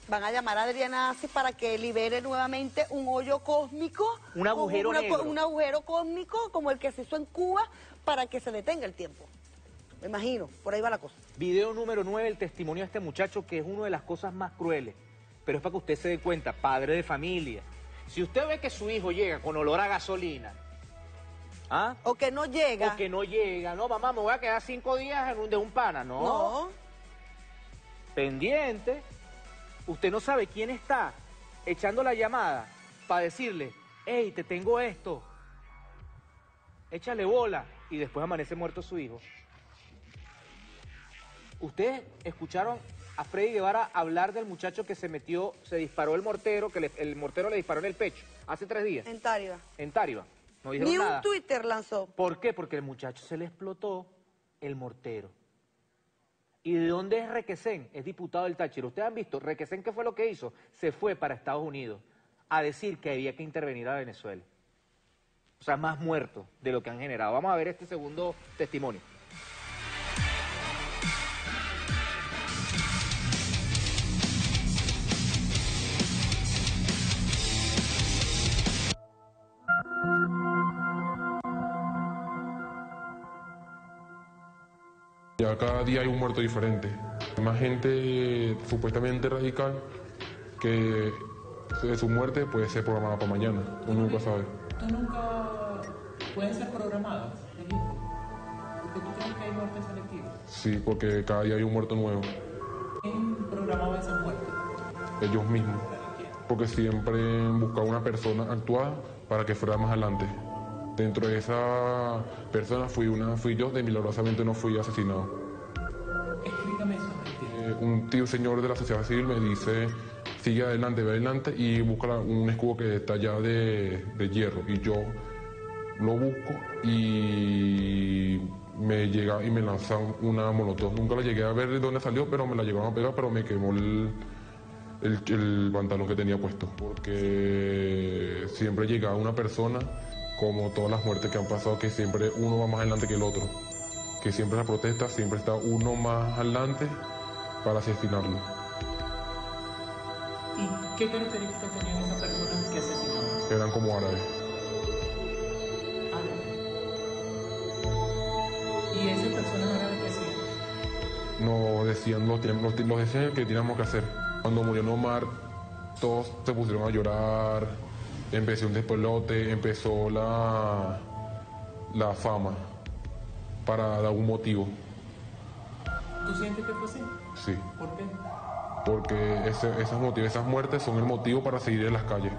Van a llamar a Adriana Ace para que libere nuevamente un hoyo cósmico. Un agujero negro. Un agujero cósmico como el que se hizo en Cuba para que se detenga el tiempo. Me imagino, por ahí va la cosa. Video número 9, el testimonio de este muchacho, que es una de las cosas más crueles. Pero es para que usted se dé cuenta, padre de familia. Si usted ve que su hijo llega con olor a gasolina, ¿ah? O que no llega. O que no llega, no, mamá, me voy a quedar 5 días de un pana, no. No. Pendiente, usted no sabe quién está echando la llamada para decirle, hey, te tengo esto, échale bola, y después amanece muerto su hijo. Ustedes escucharon a Freddy Guevara hablar del muchacho que se disparó el mortero, que el mortero le disparó en el pecho hace 3 días. En Táriba. En Táriba. No dijeron Ni nada. un Twitter lanzó. ¿Por qué? Porque el muchacho se le explotó el mortero. ¿Y de dónde es Requesén? Es diputado del Táchira. ¿Ustedes han visto? Requesén, ¿qué fue lo que hizo? Se fue para Estados Unidos a decir que había que intervenir a Venezuela. O sea, más muertos de lo que han generado. Vamos a ver este segundo testimonio. Ya cada día hay un muerto diferente. Hay más gente supuestamente radical que de su muerte puede ser programada para mañana. Uno nunca sabe. ¿Tú nunca pueden ser programadas? ¿Porque tú crees que hay muertes selectivas? Sí, porque cada día hay un muerto nuevo. ¿Quién programaba esa muerte? Ellos mismos. Porque siempre buscaba una persona actuada para que fuera más adelante. Dentro de esa persona fui yo, de milagrosamente no fui asesinado. Explícame eso. Un señor de la sociedad civil me dice, sigue adelante, ve adelante y busca un escudo que está allá de hierro. Y yo lo busco y me llega y me lanzan una molotov. Nunca la llegué a ver de dónde salió, pero me la llegaron a pegar, pero me quemó el pantalón que tenía puesto. Porque siempre llega una persona, como todas las muertes que han pasado, que siempre uno va más adelante que el otro. Que siempre la protesta, siempre está uno más adelante para asesinarlo. ¿Y qué características tenían esas personas que asesinaban? Eran como árabes. ¿Y esas personas árabes qué hacían? Nos decían, los decían que teníamos que hacer. Cuando murió Omar, todos se pusieron a llorar, empezó un despelote, empezó la fama, para dar un motivo. ¿Tú sientes que fue así? Sí. ¿Por qué? Porque esas muertes son el motivo para seguir en las calles.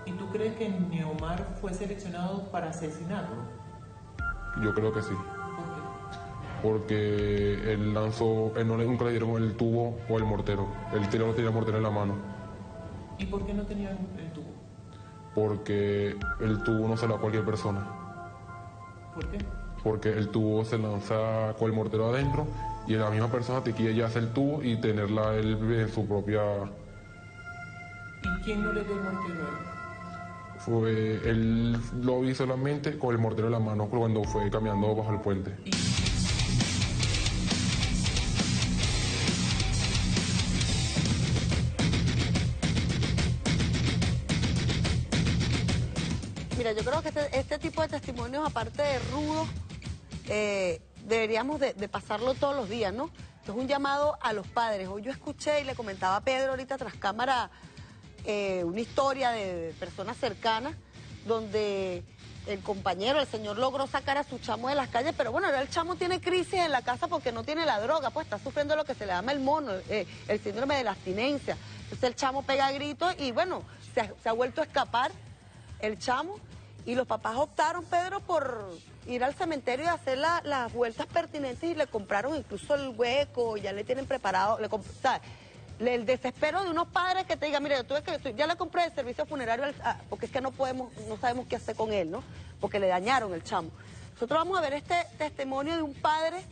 ¿Y tú crees que Neomar fue seleccionado para asesinarlo? Yo creo que sí. ¿Por qué? Porque él nunca le dieron el tubo o el mortero. Él no tenía el mortero en la mano. ¿Y por qué no tenía el tubo? Porque el tubo no se lo da a cualquier persona. ¿Por qué? Porque el tubo se lanza con el mortero adentro y la misma persona te quiere ya hacer el tubo y tenerla él en su propia... ¿Y quién no le dio el mortero a él? Él lo vi solamente con el mortero en la mano cuando fue caminando bajo el puente. Mira, yo creo que este tipo de testimonios, aparte de rudos, deberíamos de pasarlo todos los días, ¿no? Esto es un llamado a los padres. Hoy yo escuché y le comentaba a Pedro ahorita tras cámara una historia de personas cercanas donde el compañero, el señor, logró sacar a su chamo de las calles, pero bueno, ahora el chamo tiene crisis en la casa porque no tiene la droga, pues está sufriendo lo que se le llama el mono, el síndrome de la abstinencia. Entonces el chamo pega gritos y bueno, se ha vuelto a escapar el chamo y los papás optaron, Pedro, por ir al cementerio y hacer las vueltas pertinentes y le compraron incluso el hueco, ya le tienen preparado, el desespero de unos padres que te digan, mire, ya le compré el servicio funerario, porque es que no sabemos qué hacer con él, ¿no? Porque le dañaron el chamo. Nosotros vamos a ver este testimonio de un padre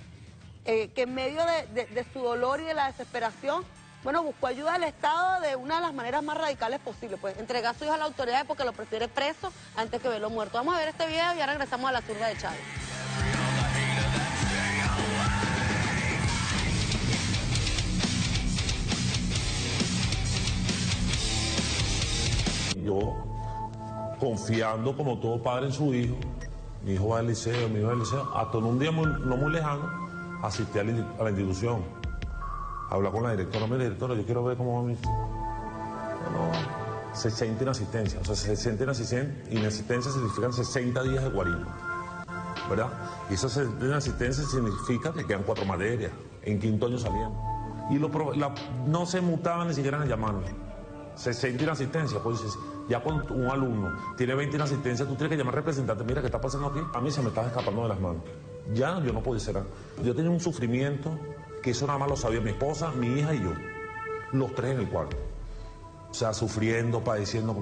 que en medio de su dolor y de la desesperación, bueno, buscó ayuda del Estado de una de las maneras más radicales posibles, pues entregar a su hijo a la autoridad porque lo prefiere preso antes que verlo muerto. Vamos a ver este video y ahora regresamos a la zurda de Chávez. Yo, confiando como todo padre en su hijo, mi hijo va al liceo, mi hijo va al liceo, hasta en un día no muy lejano, asistí a la institución, hablar con la directora, mira, directora, yo quiero ver cómo va mi hijo. No, 60 inasistencia, o sea, 60 inasistencia significan 60 días de guarida, ¿verdad? Y esa inasistencia significa que quedan 4 materias, en quinto año salían. Y no se mutaban ni siquiera en el llamarme. 60 inasistencias, pues ya con un alumno tiene 20 inasistencias, tú tienes que llamar al representante, mira, ¿qué está pasando aquí? A mí se me estaba escapando de las manos. Ya yo no podía ser. Yo tenía un sufrimiento que eso nada más lo sabía mi esposa, mi hija y yo. Los 3 en el cuarto. O sea, sufriendo, padeciendo.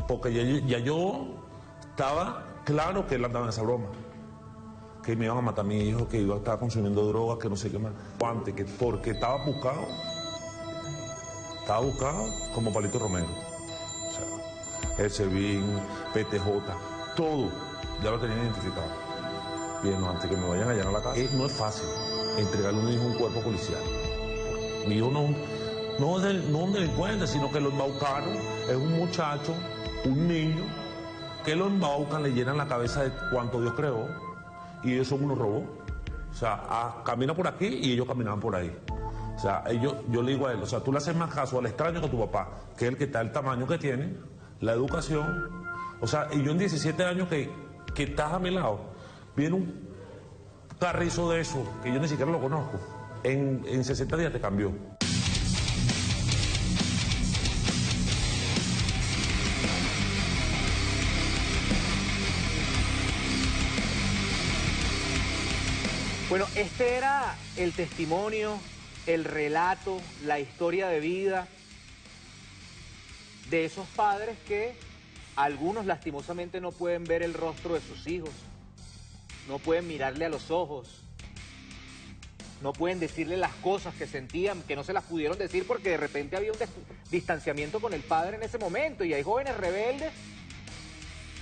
Porque ya yo estaba claro que él andaba en esa broma. Que me iban a matar a mi hijo, que iba a estar consumiendo drogas, que no sé qué más. Antes, porque estaba buscado como Palito Romero. O sea, el SEBIN, PTJ, todo, ya lo tenían identificado. Bien, antes que me vayan a allanar la casa. No es fácil entregarle a un hijo un cuerpo policial. Mi hijo no es un delincuente, sino que lo embaucaron. Es un muchacho, un niño, que lo embaucan, le llenan la cabeza de cuánto Dios creó, y ellos son unos robots. O sea, camina por aquí y ellos caminaban por ahí. O sea, yo le digo a él, o sea, tú le haces más caso al extraño que a tu papá, que es el que está el tamaño que tiene, la educación. O sea, y yo en 17 años que estás a mi lado, viene un carrizo de eso, que yo ni siquiera lo conozco, en 60 días te cambió. Bueno, este era el testimonio, el relato, la historia de vida de esos padres que algunos lastimosamente no pueden ver el rostro de sus hijos, no pueden mirarle a los ojos, no pueden decirle las cosas que sentían, que no se las pudieron decir porque de repente había un distanciamiento con el padre en ese momento, y hay jóvenes rebeldes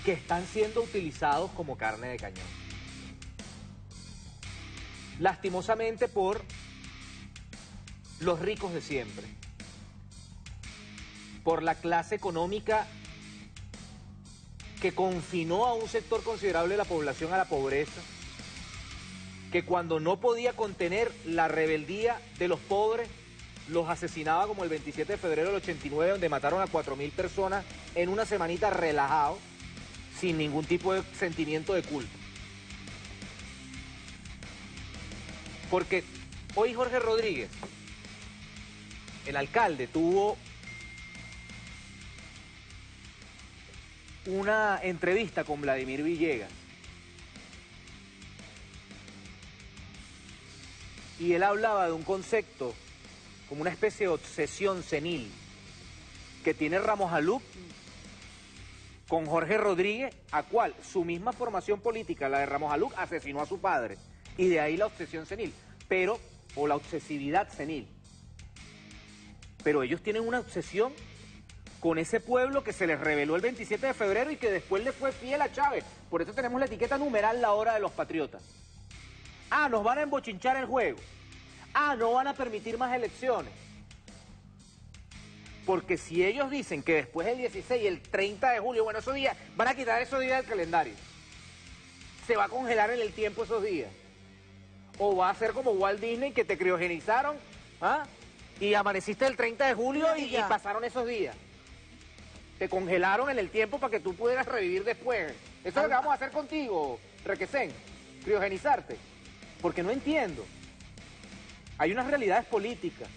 que están siendo utilizados como carne de cañón. Lastimosamente por los ricos de siempre, por la clase económica que confinó a un sector considerable de la población a la pobreza, que cuando no podía contener la rebeldía de los pobres, los asesinaba, como el 27 de febrero del 89, donde mataron a 4.000 personas en una semanita relajado, sin ningún tipo de sentimiento de culpa. Porque hoy Jorge Rodríguez, el alcalde, tuvo una entrevista con Vladimir Villegas. Y él hablaba de un concepto como una especie de obsesión senil que tiene Ramos Aluc con Jorge Rodríguez, a cual su misma formación política, la de Ramos Aluc, asesinó a su padre. Y de ahí la obsesión senil, o la obsesividad senil. Pero ellos tienen una obsesión con ese pueblo que se les reveló el 27 de febrero y que después le fue fiel a Chávez. Por eso tenemos la etiqueta numeral La Hora de los Patriotas. Ah, nos van a embochinchar el juego. Ah, no van a permitir más elecciones. Porque si ellos dicen que después del 16 y el 30 de julio, bueno, esos días, van a quitar esos días del calendario. Se va a congelar en el tiempo esos días. O va a ser como Walt Disney, que te criogenizaron, ¿ah? Y amaneciste el 30 de julio y pasaron esos días. Te congelaron en el tiempo para que tú pudieras revivir después. Eso es lo que vamos a hacer contigo, Requesén, criogenizarte. Porque no entiendo. Hay unas realidades políticas.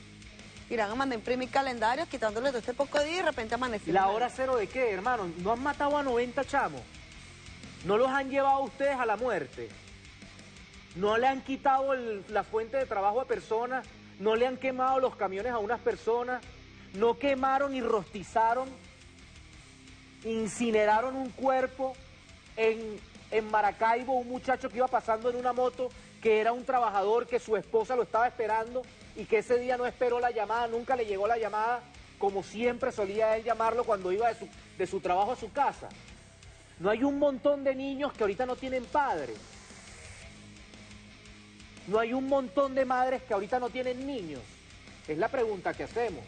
Irán a mandar imprimir calendarios, quitándole de este poco de día y de repente amanecer. ¿La hora cero de qué, hermano? ¿No han matado a 90 chamos? ¿No los han llevado a ustedes a la muerte? ¿No le han quitado la fuente de trabajo a personas? ¿No le han quemado los camiones a unas personas? ¿No quemaron y rostizaron? ¿Incineraron un cuerpo en Maracaibo, un muchacho que iba pasando en una moto, que era un trabajador, que su esposa lo estaba esperando y que ese día no esperó la llamada, nunca le llegó la llamada, como siempre solía él llamarlo cuando iba de su trabajo a su casa? ¿No hay un montón de niños que ahorita no tienen padres? ¿No hay un montón de madres que ahorita no tienen niños? Es la pregunta que hacemos.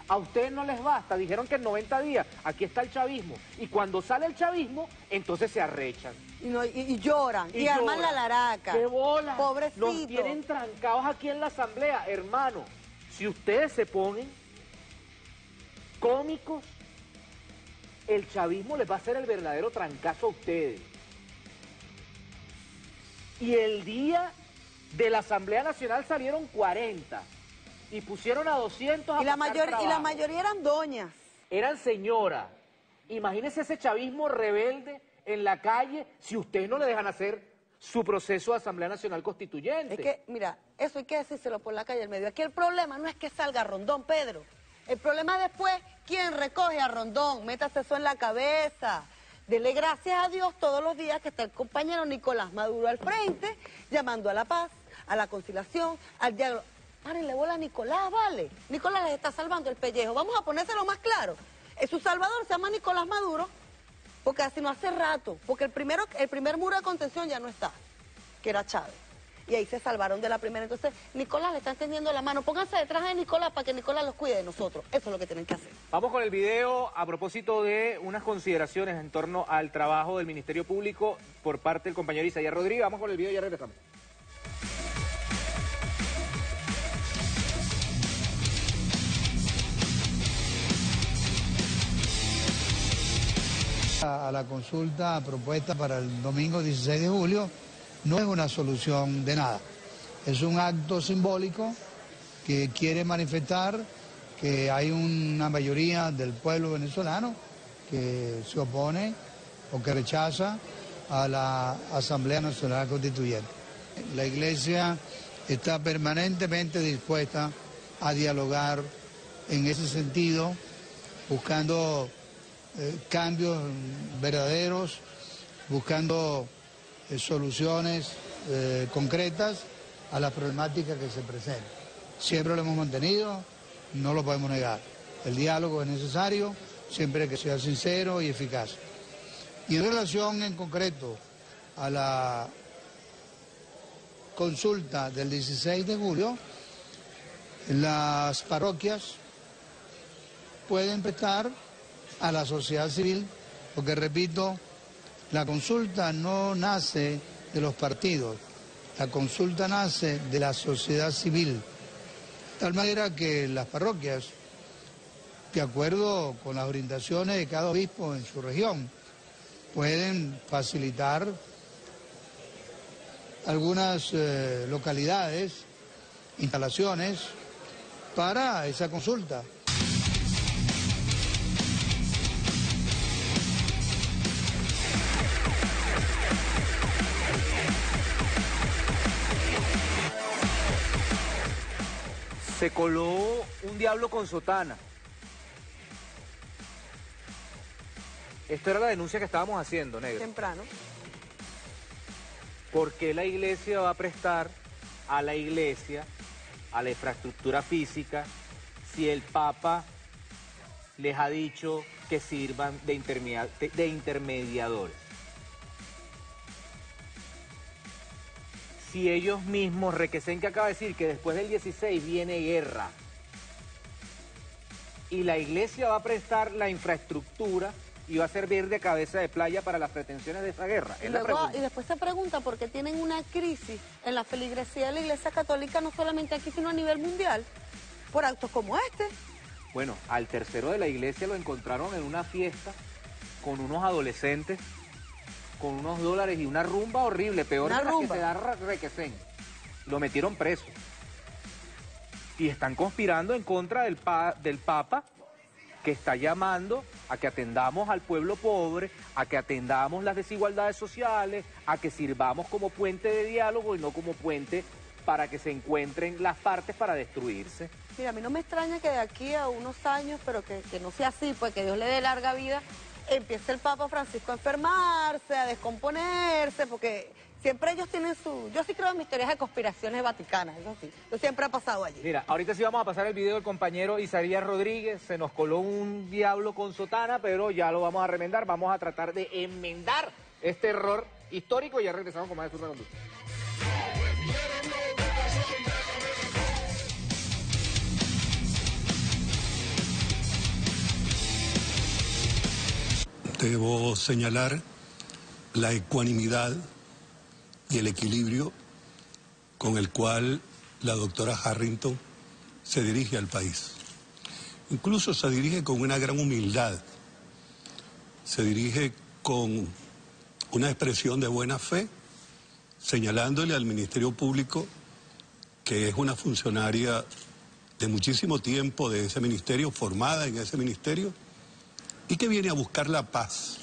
A ustedes no les basta, dijeron que en 90 días, aquí está el chavismo. Y cuando sale el chavismo, entonces se arrechan. Y lloran, y arman la laraca. ¡Qué bola! Pobrecito. Los tienen trancados aquí en la asamblea. Hermano, si ustedes se ponen cómicos, el chavismo les va a hacer el verdadero trancazo a ustedes. Y el día de la Asamblea Nacional salieron 40 y pusieron a 200 a y la mayoría eran doñas. Eran señoras. Imagínense ese chavismo rebelde en la calle si ustedes no le dejan hacer su proceso de Asamblea Nacional Constituyente. Es que, mira, eso hay que decírselo por la calle al medio. Aquí el problema no es que salga Rondón, Pedro. El problema después, ¿quién recoge a Rondón? Métase eso en la cabeza. Dele gracias a Dios todos los días que está el compañero Nicolás Maduro al frente, llamando a la paz, a la conciliación, al diálogo. Párenle bola a Nicolás, ¿vale? Nicolás les está salvando el pellejo. Vamos a ponérselo más claro. Su salvador se llama Nicolás Maduro, porque así no hace rato, porque el primer muro de contención ya no está, que era Chávez. Y ahí se salvaron de la primera. Entonces, Nicolás le está extendiendo la mano. Pónganse detrás de Nicolás para que Nicolás los cuide de nosotros. Eso es lo que tienen que hacer. Vamos con el video a propósito de unas consideraciones en torno al trabajo del Ministerio Público por parte del compañero Isaías Rodríguez. Vamos con el video y ya regresamos. A la consulta propuesta para el domingo 16 de julio no es una solución de nada. Es un acto simbólico que quiere manifestar que hay una mayoría del pueblo venezolano que se opone o que rechaza a la Asamblea Nacional Constituyente. La Iglesia está permanentemente dispuesta a dialogar en ese sentido, buscando cambios verdaderos, buscando soluciones concretas a las problemáticas que se presentan. Siempre lo hemos mantenido, no lo podemos negar. El diálogo es necesario, siempre que sea sincero y eficaz. Y en relación en concreto a la consulta del 16 de julio, las parroquias pueden prestar a la sociedad civil, porque repito, la consulta no nace de los partidos, la consulta nace de la sociedad civil, de tal manera que las parroquias, de acuerdo con las orientaciones de cada obispo en su región, pueden facilitar algunas localidades, instalaciones para esa consulta. Se coló un diablo con sotana. Esto era la denuncia que estábamos haciendo, negro. Temprano. ¿Por qué la iglesia va a prestar a la iglesia, a la infraestructura física, si el Papa les ha dicho que sirvan de intermediadores? Si ellos mismos, Requesén, que acaba de decir que después del 16 viene guerra. y la iglesia va a prestar la infraestructura y va a servir de cabeza de playa para las pretensiones de esa guerra. Y después se pregunta por qué tienen una crisis en la feligresía de la Iglesia Católica, no solamente aquí, sino a nivel mundial, por actos como este. Bueno, al tercero de la iglesia lo encontraron en una fiesta con unos adolescentes, con unos dólares y una rumba horrible, peor que la que se da Requesén. Lo metieron preso. Y están conspirando en contra del Papa, que está llamando a que atendamos al pueblo pobre, a que atendamos las desigualdades sociales, a que sirvamos como puente de diálogo y no como puente para que se encuentren las partes para destruirse. Mira, a mí no me extraña que de aquí a unos años, pero que no sea así, pues que Dios le dé larga vida, empiece el Papa Francisco a enfermarse, a descomponerse, porque siempre ellos tienen su... Yo sí creo en mis teorías de conspiraciones vaticanas, eso sí. Yo siempre he pasado allí. Mira, ahorita sí vamos a pasar el video del compañero Isaías Rodríguez. Se nos coló un diablo con sotana, pero ya lo vamos a remendar. Vamos a tratar de enmendar este error histórico y ya regresamos con más de Zurda con Dulce. Debo señalar la ecuanimidad y el equilibrio con el cual la doctora Harrington se dirige al país. Incluso se dirige con una gran humildad, se dirige con una expresión de buena fe, señalándole al Ministerio Público que es una funcionaria de muchísimo tiempo de ese ministerio, formada en ese ministerio, y que viene a buscar la paz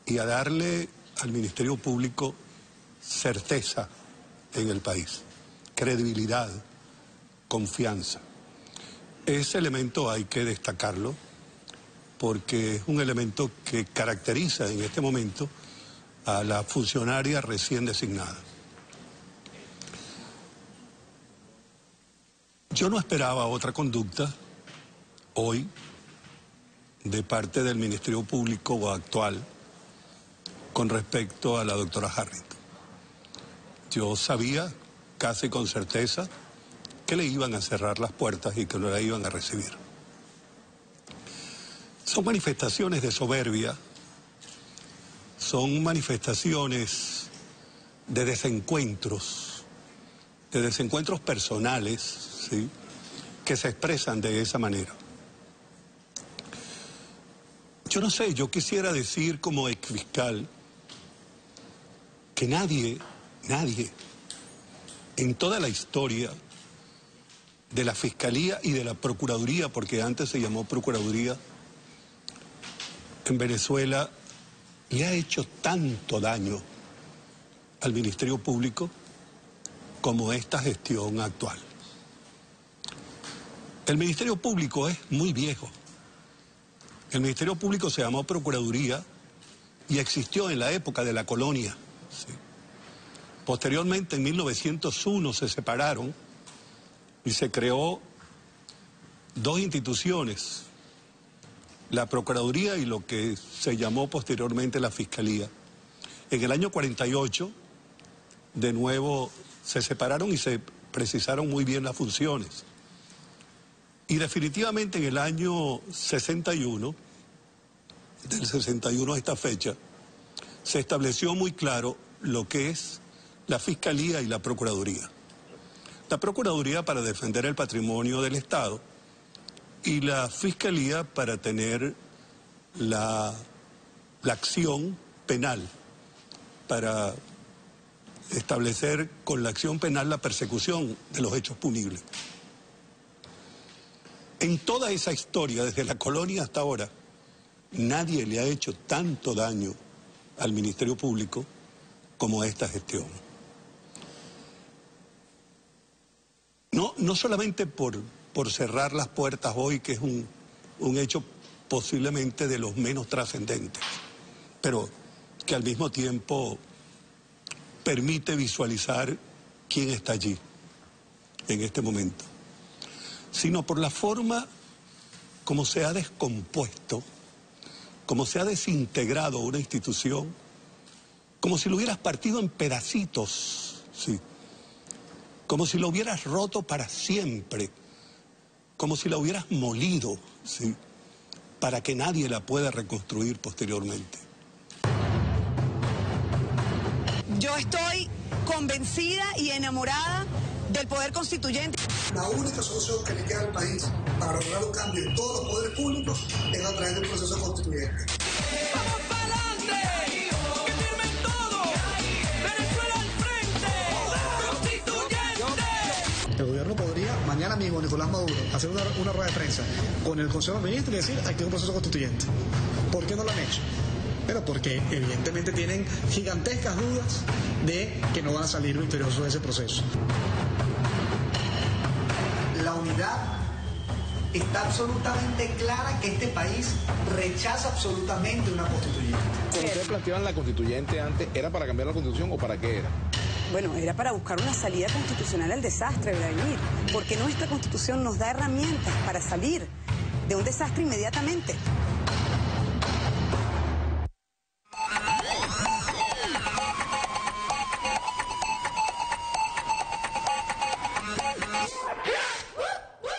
y a darle al Ministerio Público certeza en el país, credibilidad, confianza. Ese elemento hay que destacarlo porque es un elemento que caracteriza en este momento a la funcionaria recién designada. Yo no esperaba otra conducta hoy de parte del Ministerio Público actual con respecto a la doctora Harrington. Yo sabía casi con certeza que le iban a cerrar las puertas y que no la iban a recibir. Son manifestaciones de soberbia, son manifestaciones de desencuentros personales, ¿sí?, que se expresan de esa manera. Yo no sé, yo quisiera decir como exfiscal que nadie en toda la historia de la Fiscalía y de la Procuraduría, porque antes se llamó Procuraduría, en Venezuela le ha hecho tanto daño al Ministerio Público como esta gestión actual. El Ministerio Público es muy viejo. El Ministerio Público se llamó Procuraduría y existió en la época de la colonia. ¿Sí? Posteriormente, en 1901, se separaron y se creó dos instituciones, la Procuraduría y lo que se llamó posteriormente la Fiscalía. En el año 48, de nuevo, se separaron y se precisaron muy bien las funciones. Y definitivamente en el año 61, del 61 a esta fecha, se estableció muy claro lo que es la Fiscalía y la Procuraduría. La Procuraduría para defender el patrimonio del Estado y la Fiscalía para tener la acción penal, para establecer con la acción penal la persecución de los hechos punibles. En toda esa historia, desde la colonia hasta ahora, nadie le ha hecho tanto daño al Ministerio Público como esta gestión. No solamente por cerrar las puertas hoy, que es un hecho posiblemente de los menos trascendentes, pero que al mismo tiempo permite visualizar quién está allí en este momento, sino por la forma como se ha descompuesto, como se ha desintegrado una institución, como si lo hubieras partido en pedacitos, ¿sí?, como si lo hubieras roto para siempre, como si la hubieras molido, ¿sí? Para que nadie la pueda reconstruir posteriormente. Yo estoy convencida y enamorada del poder constituyente. La única solución que le queda al país para lograr un cambio en todos los poderes públicos es a través del proceso constituyente. ¡Vamos para adelante! ¡Que firmen todo! ¡Venezuela al frente! ¡Constituyente! El gobierno podría, mañana mismo, Nicolás Maduro, hacer una rueda de prensa con el Consejo de Ministros y decir, aquí hay un proceso constituyente. ¿Por qué no lo han hecho? Pero porque evidentemente tienen gigantescas dudas de que no van a salir victoriosos de ese proceso. La unidad está absolutamente clara que este país rechaza absolutamente una constituyente. Cuando ustedes planteaban la constituyente antes, ¿era para cambiar la constitución o para qué era? Bueno, era para buscar una salida constitucional al desastre, Vladimir, porque nuestra constitución nos da herramientas para salir de un desastre inmediatamente.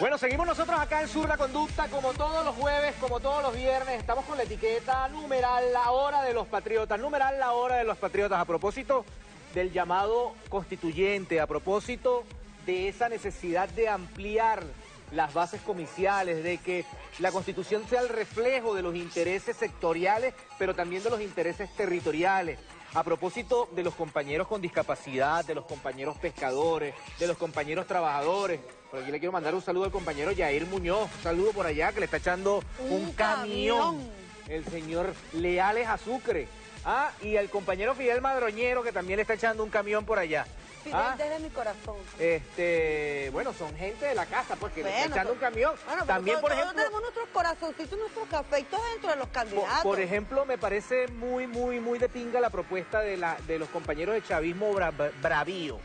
Bueno, seguimos nosotros acá en Zurda Conducta, como todos los jueves, como todos los viernes. Estamos con la etiqueta numeral la hora de los patriotas. Numeral la hora de los patriotas. A propósito del llamado constituyente, a propósito de esa necesidad de ampliar las bases comiciales, de que la Constitución sea el reflejo de los intereses sectoriales, pero también de los intereses territoriales. A propósito de los compañeros con discapacidad, de los compañeros pescadores, de los compañeros trabajadores. Por aquí le quiero mandar un saludo al compañero Yair Muñoz, un saludo por allá que le está echando un camión. El señor Leales Azucre. Y al compañero Fidel Madroñero que también le está echando un camión por allá. Fidel, desde mi corazón. Bueno, son gente de la casa, pues, que le está echando un camión. Bueno, también, por ejemplo, tenemos nuestros corazoncitos, nuestros afectos dentro de los candidatos. Por ejemplo, me parece muy de pinga la propuesta de los compañeros de chavismo bravío.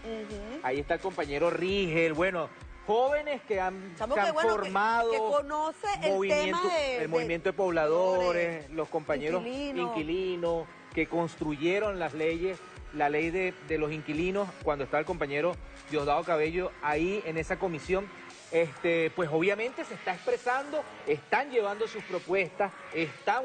Ahí está el compañero Rigel, bueno, jóvenes que han formado que conoce el movimiento de pobladores, los compañeros inquilinos que construyeron las leyes, la ley de los inquilinos, cuando está el compañero Diosdado Cabello ahí en esa comisión. Pues obviamente se está expresando, están llevando sus propuestas, están,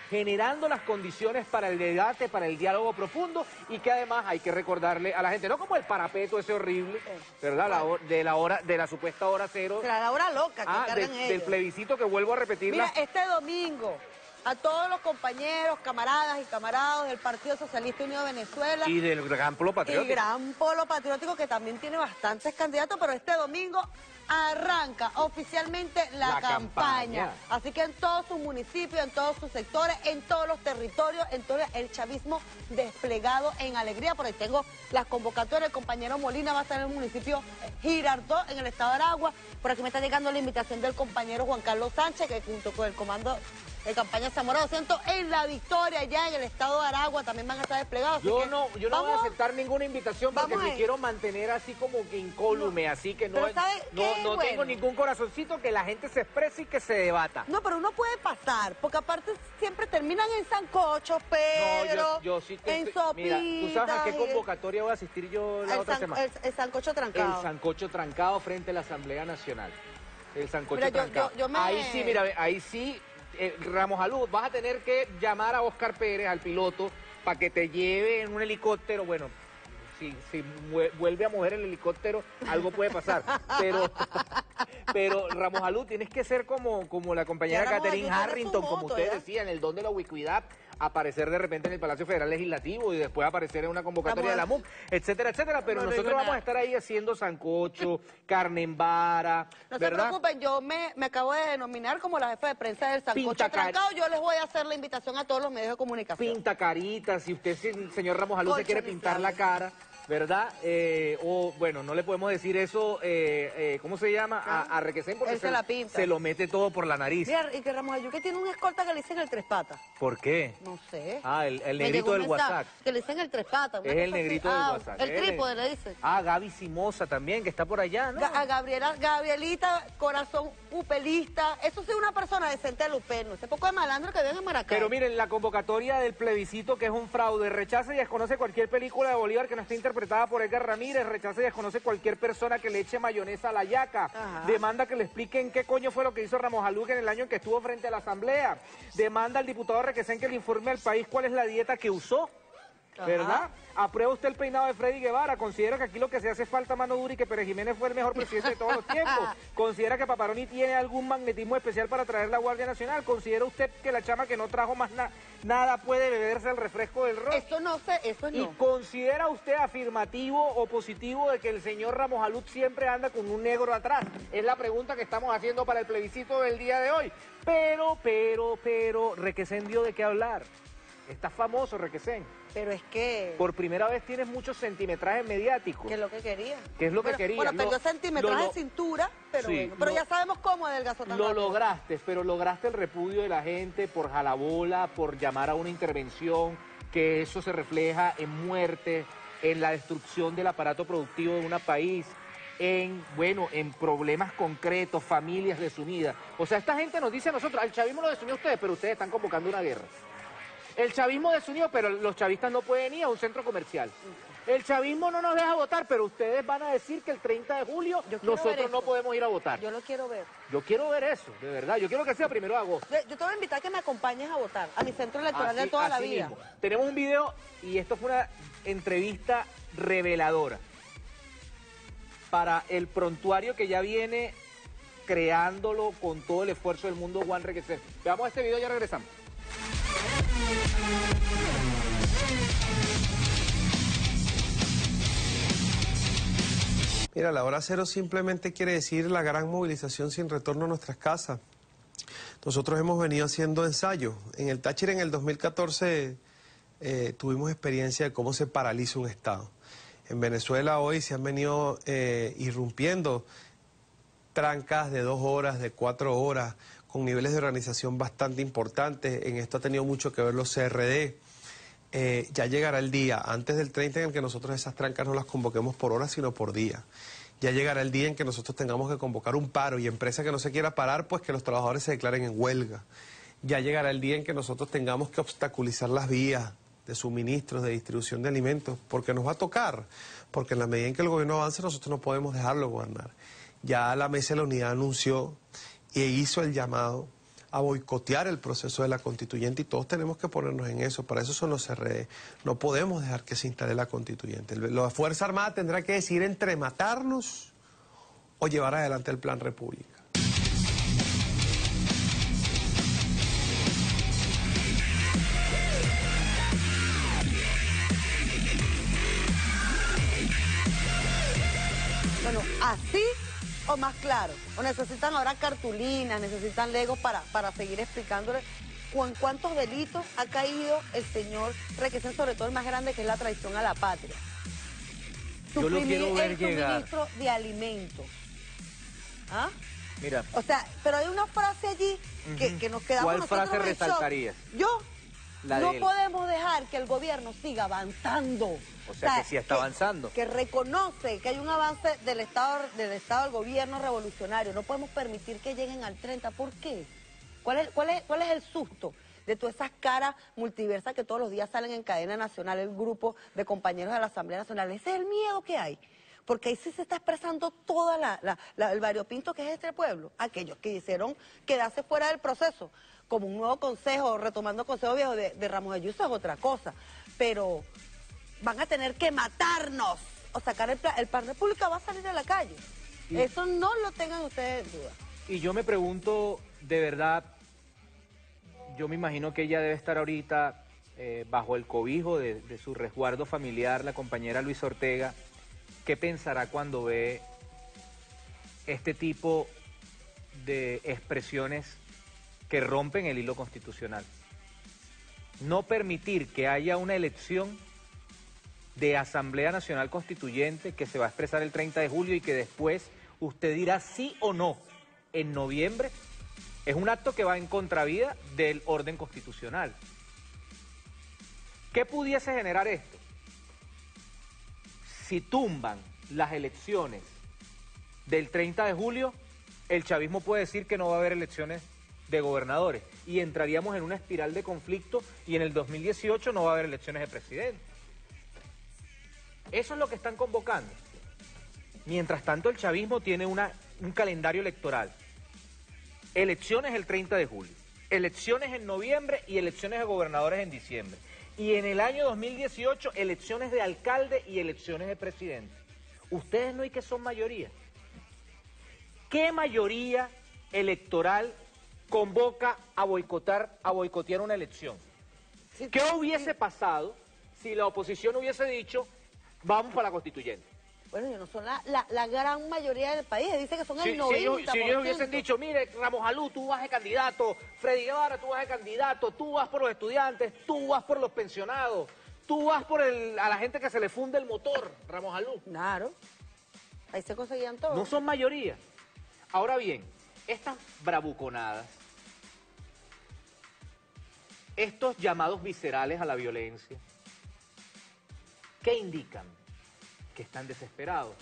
generando las condiciones para el debate, para el diálogo profundo, y que además hay que recordarle a la gente, no como el parapeto ese horrible, ¿verdad? De la supuesta hora cero. La hora loca que cargan del plebiscito, que vuelvo a repetir. Mira, este domingo, a todos los compañeros, camaradas y camaradas del Partido Socialista Unido de Venezuela. Y del Gran Polo Patriótico. Y Gran Polo Patriótico, que también tiene bastantes candidatos, pero este domingo arranca oficialmente la campaña. Así que en todos sus municipios, en todos sus sectores, en todos los territorios, en todo el chavismo desplegado en alegría. Por ahí tengo las convocatorias. El compañero Molina va a estar en el municipio Girardot, en el estado de Aragua. Por aquí me está llegando la invitación del compañero Juan Carlos Sánchez, que junto con el comando de campaña Zamora 200 en La Victoria, ya en el estado de Aragua, también van a estar desplegados. Yo no voy a aceptar ninguna invitación porque me quiero mantener así como que incólume, así que no tengo ningún corazoncito, que la gente se exprese y que se debata. No, pero uno puede pasar, porque aparte siempre terminan en sancochos, Pedro, yo sí en sopitas. Mira, ¿tú sabes a qué convocatoria voy a asistir yo la otra semana? El sancocho trancado. El sancocho trancado frente a la Asamblea Nacional. El sancocho trancado. Ahí sí, Ramos Alud, vas a tener que llamar a Oscar Pérez, al piloto, para que te lleve en un helicóptero. Bueno, si vuelve a mover el helicóptero, algo puede pasar. Pero Ramos Alud, tienes que ser como la compañera Catherine Harrington, como ustedes decían, el don de la ubicuidad, aparecer de repente en el Palacio Federal Legislativo y después aparecer en una convocatoria de la MUC, etcétera, etcétera. Pero nosotros vamos a estar ahí haciendo sancocho, carne en vara, no se preocupen, yo me acabo de denominar como la jefa de prensa del sancocho trancado. Yo les voy a hacer la invitación a todos los medios de comunicación. Pinta caritas, si usted, señor Ramos Alud, se quiere pintar la cara, ¿verdad? O bueno, no le podemos decir eso, ¿cómo se llama? A Requesén, porque se lo mete todo por la nariz. Mira, y que Ramos Alud que tiene un escolta que le dicen el tres patas. ¿Por qué? No sé. El negrito del WhatsApp. Que le dicen el tres patas. Es el negrito del WhatsApp. El trípode le dicen. Gaby Simosa también, que está por allá, ¿no? Gabrielita, corazón upelista. Eso sí, una persona decente de Luperno. Ese poco de malandro que viven en Maracay. Pero miren, la convocatoria del plebiscito, que es un fraude, rechaza y desconoce cualquier película de Bolívar que no esté interpretada interpretada por Edgar Ramírez, rechaza y desconoce cualquier persona que le eche mayonesa a la yaca. Demanda que le expliquen qué coño fue lo que hizo Ramos Aluque en el año en que estuvo frente a la Asamblea. Demanda al diputado Requesén que le informe al país cuál es la dieta que usó. ¿Verdad? ¿Aprueba usted el peinado de Freddy Guevara? ¿Considera que aquí lo que se hace es falta mano dura y que Pérez Jiménez fue el mejor presidente de todos los tiempos? ¿Considera que Paparoni tiene algún magnetismo especial para traer la Guardia Nacional? ¿Considera usted que la chama que no trajo más nada puede beberse el refresco del rock? Esto no sé, esto no. ¿Y considera usted afirmativo o positivo de que el señor Ramos Aluc siempre anda con un negro atrás? Es la pregunta que estamos haciendo para el plebiscito del día de hoy. Pero, Requesén dio de qué hablar. Está famoso Requesén. Pero es que... Por primera vez tienes muchos centimetrajes mediáticos. ¿Qué es lo que quería? ¿Qué es lo que quería? Bueno, perdió centimetraje de cintura, pero, sí, bueno, pero ya sabemos cómo adelgazó tan rápido. Lo lograste, pero lograste el repudio de la gente por jalabola, por llamar a una intervención, que eso se refleja en muerte, en la destrucción del aparato productivo de un país, en problemas concretos, familias desunidas. O sea, esta gente nos dice a nosotros, el chavismo lo desunió a ustedes, pero ustedes están convocando una guerra. El chavismo desunió, pero los chavistas no pueden ir a un centro comercial. El chavismo no nos deja votar, pero ustedes van a decir que el 30 de julio nosotros no podemos ir a votar. Yo lo quiero ver. Yo quiero ver eso, de verdad. Yo quiero que sea 1 de agosto. Yo te voy a invitar a que me acompañes a votar, a mi centro electoral de toda la vida. Mismo. Tenemos un video y esto fue una entrevista reveladora para el prontuario que ya viene creándolo con todo el esfuerzo del mundo Juan Requesén. Veamos este video y ya regresamos. Mira, la hora cero simplemente quiere decir la gran movilización sin retorno a nuestras casas. Nosotros hemos venido haciendo ensayos. En el Táchira en el 2014 tuvimos experiencia de cómo se paraliza un Estado. En Venezuela hoy se han venido irrumpiendo trancas de 2 horas, de 4 horas, con niveles de organización bastante importantes. En esto ha tenido mucho que ver los CRD. Ya llegará el día, antes del 30, en el que nosotros esas trancas no las convoquemos por horas, sino por día. Ya llegará el día en que nosotros tengamos que convocar un paro y empresa que no se quiera parar, pues que los trabajadores se declaren en huelga. Ya llegará el día en que nosotros tengamos que obstaculizar las vías de suministros, de distribución de alimentos, porque nos va a tocar, porque en la medida en que el gobierno avance nosotros no podemos dejarlo gobernar. Ya la Mesa de la Unidad anunció e hizo el llamado a boicotear el proceso de la constituyente y todos tenemos que ponernos en eso. Para eso son los CRD. No podemos dejar que se instale la constituyente. La Fuerza Armada tendrá que decidir entre matarnos o llevar adelante el Plan República. Bueno, así o más claro, o necesitan ahora cartulinas, necesitan legos para seguir explicándoles con cuántos delitos ha caído el señor Requesén, sobre todo el más grande, que es la traición a la patria. Yo lo quiero ver el llegar. suministro de alimentos. ¿Ah? Mira. O sea, pero hay una frase allí que nos quedamos ¿Cuál nosotros frase en shock. resaltarías? No podemos dejar que el gobierno siga avanzando. O sea, que sí está avanzando. Que reconoce que hay un avance del Estado del gobierno revolucionario. No podemos permitir que lleguen al 30. ¿Por qué? ¿Cuál es el susto de todas esas caras multiversas que todos los días salen en cadena nacional, el grupo de compañeros de la Asamblea Nacional? Ese es el miedo que hay. Porque ahí sí se está expresando toda el variopinto que es este pueblo. Aquellos que hicieron quedarse fuera del proceso, como un nuevo consejo, retomando consejo viejo de Ramos Ayuso, es otra cosa. Pero van a tener que matarnos o sacar el Plan República, va a salir a la calle. Eso no lo tengan ustedes en duda. Y yo me pregunto, de verdad, yo me imagino que ella debe estar ahorita bajo el cobijo de su resguardo familiar, la compañera Luisa Ortega. ¿Qué pensará cuando ve este tipo de expresiones que rompen el hilo constitucional? No permitir que haya una elección de Asamblea Nacional Constituyente que se va a expresar el 30 de julio y que después usted dirá sí o no en noviembre, es un acto que va en contravía del orden constitucional. ¿Qué pudiese generar esto? Si tumban las elecciones del 30 de julio, el chavismo puede decir que no va a haber elecciones de gobernadores y entraríamos en una espiral de conflicto y en el 2018 no va a haber elecciones de presidente. Eso es lo que están convocando. Mientras tanto, el chavismo tiene un calendario electoral. Elecciones el 30 de julio, elecciones en noviembre y elecciones de gobernadores en diciembre. Y en el año 2018, elecciones de alcalde y elecciones de presidente. Ustedes no hay que son mayoría. ¿Qué mayoría electoral convoca a boicotear una elección? ¿Qué hubiese pasado si la oposición hubiese dicho, vamos para la constituyente? Bueno, ellos no son la gran mayoría del país, dice que son el 90%. Si ellos hubiesen dicho, mire, Ramos Alú, tú vas de candidato, Freddy Guevara, tú vas de candidato, tú vas por los estudiantes, tú vas por los pensionados, tú vas por a la gente que se le funde el motor, Ramos Alú. Claro, ahí se conseguían todos. No son mayoría. Ahora bien, estas bravuconadas, estos llamados viscerales a la violencia, ¿qué indican? Que están desesperados.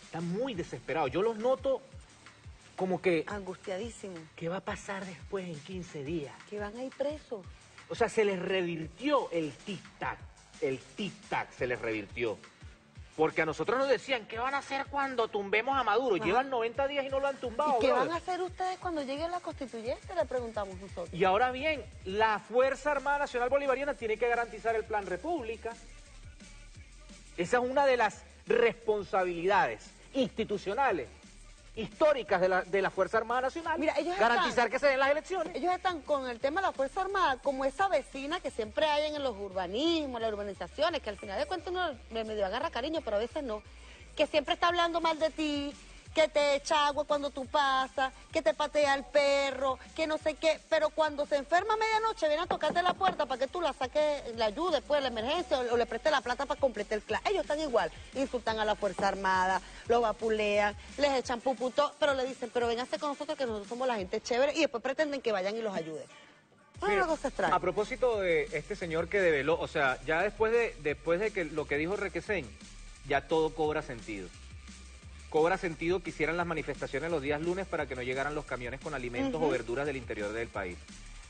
Están muy desesperados. Yo los noto como que... angustiadísimos. ¿Qué va a pasar después en 15 días? Que van a ir presos. O sea, se les revirtió el tic-tac. El tic-tac se les revirtió. Porque a nosotros nos decían, ¿qué van a hacer cuando tumbemos a Maduro? Ajá. Llevan 90 días y no lo han tumbado. ¿Y qué brother. van a hacer ustedes cuando llegue la constituyente? Le preguntamos nosotros. Y ahora bien, la Fuerza Armada Nacional Bolivariana tiene que garantizar el Plan República. Esa es una de las responsabilidades institucionales, históricas de la Fuerza Armada Nacional. Mira, ellos garantizar que se den las elecciones. Ellos están con el tema de la Fuerza Armada como esa vecina que siempre hay en los urbanismos, las urbanizaciones, que al final de cuentas uno medio agarra cariño, pero a veces no, que siempre está hablando mal de ti, que te echa agua cuando tú pasas, que te patea el perro, que no sé qué, pero cuando se enferma a medianoche viene a tocarte la puerta para que tú la saques, la ayudes pues a la emergencia o le prestes la plata para completar el clase. Ellos están igual, insultan a la Fuerza Armada, lo vapulean, les echan puputó, pero le dicen, pero vénganse con nosotros que nosotros somos la gente chévere y después pretenden que vayan y los ayuden. Mira, una cosa extraña. a propósito de este señor que develó, o sea, ya después de que lo que dijo Requesén, ya todo cobra sentido. Cobra sentido que hicieran las manifestaciones los días lunes para que no llegaran los camiones con alimentos o verduras del interior del país.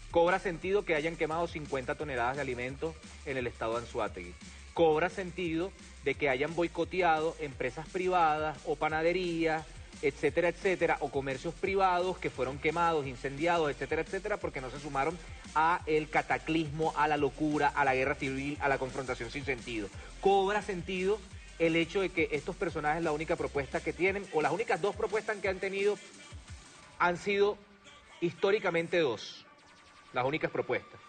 Cobra sentido que hayan quemado 50 toneladas de alimentos en el estado de Anzoátegui. Cobra sentido de que hayan boicoteado empresas privadas o panaderías, etcétera, etcétera, o comercios privados que fueron quemados, incendiados, etcétera, etcétera, porque no se sumaron a el cataclismo, a la locura, a la guerra civil, a la confrontación sin sentido. Cobra sentido el hecho de que estos personajes la única propuesta que tienen, o las únicas dos propuestas que han tenido, han sido históricamente dos. Las únicas propuestas.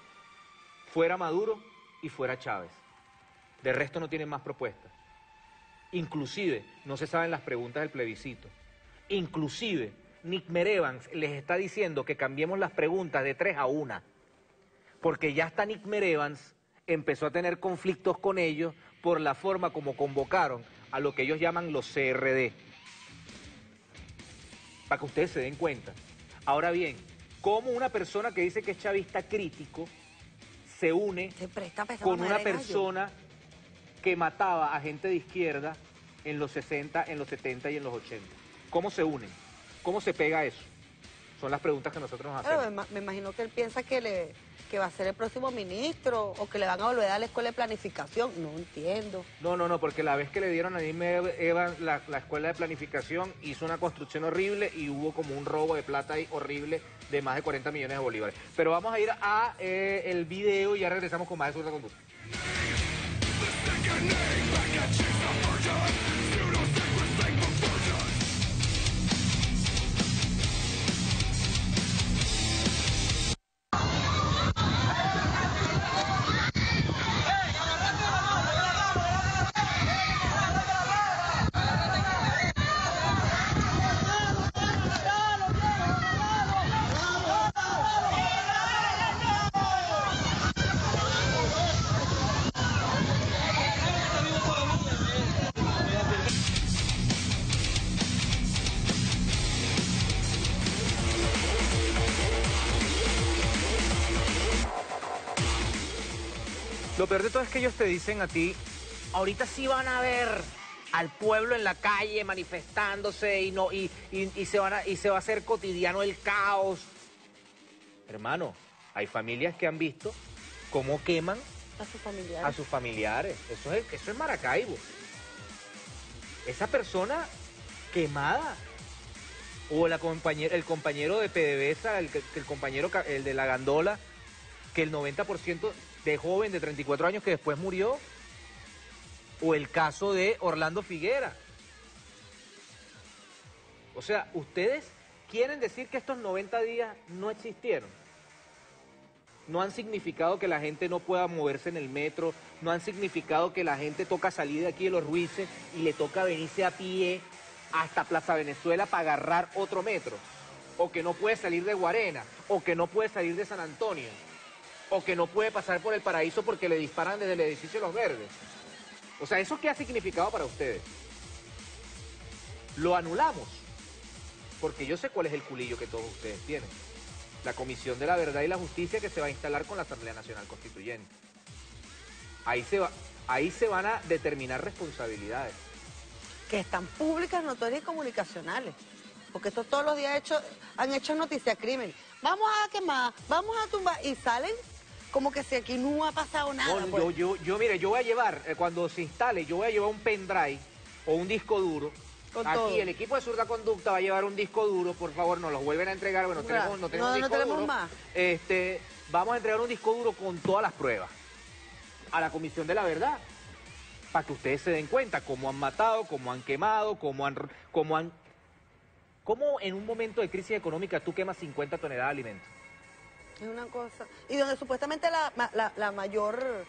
Fuera Maduro y fuera Chávez. De resto no tienen más propuestas. Inclusive, no se saben las preguntas del plebiscito. Inclusive, Nick Merevans les está diciendo que cambiemos las preguntas de 3 a 1. Porque ya hasta Nick Merevans empezó a tener conflictos con ellos por la forma como convocaron a lo que ellos llaman los CRD. Para que ustedes se den cuenta. Ahora bien, ¿cómo una persona que dice que es chavista crítico se une con una persona que mataba a gente de izquierda en los 60, en los 70 y en los 80? ¿Cómo se unen? ¿Cómo se pega eso? Son las preguntas que nosotros nos hacemos. Pero me imagino que él piensa que va a ser el próximo ministro o que le van a volver a dar la escuela de planificación. No entiendo. No, porque la vez que le dieron a Nick Evans la escuela de planificación hizo una construcción horrible y hubo como un robo de plata ahí horrible de más de 40 millones de bolívares. Pero vamos a ir a el video y ya regresamos con más de Surda Conducta. Lo peor de todo es que ellos te dicen a ti, ahorita sí van a ver al pueblo en la calle manifestándose y se va a hacer cotidiano el caos. Hermano, hay familias que han visto cómo queman A sus familiares. A sus familiares. Eso es Maracaibo. Esa persona quemada. O el compañero de PDVSA, el de la gandola, que el 90% de joven de 34 años que después murió. O el caso de Orlando Figuera. O sea, ustedes quieren decir que estos 90 días no existieron. No han significado que la gente no pueda moverse en el metro, no han significado que la gente toca salir de aquí de Los Ruices y le toca venirse a pie hasta Plaza Venezuela para agarrar otro metro, o que no puede salir de Guarena, o que no puede salir de San Antonio, o que no puede pasar por el Paraíso porque le disparan desde el edificio Los Verdes. O sea, ¿eso qué ha significado para ustedes? Lo anulamos, porque yo sé cuál es el culillo que todos ustedes tienen. La Comisión de la Verdad y la Justicia que se va a instalar con la Asamblea Nacional Constituyente. Ahí se van a determinar responsabilidades. Que están públicas, notorias y comunicacionales. Porque estos todos los días han hecho noticia crimen. Vamos a quemar, vamos a tumbar. Y salen como que si aquí no ha pasado nada. No, pues. mire, yo voy a llevar, cuando se instale, yo voy a llevar un pendrive o un disco duro. Con aquí todo. el equipo de Zurda Conducta va a llevar un disco duro, por favor, nos los vuelven a entregar. Bueno, Claro. no tenemos disco duro. Más. Vamos a entregar un disco duro con todas las pruebas a la Comisión de la Verdad, para que ustedes se den cuenta cómo han matado, cómo han quemado, cómo en un momento de crisis económica tú quemas 50 toneladas de alimentos. Es una cosa. Y donde supuestamente la mayor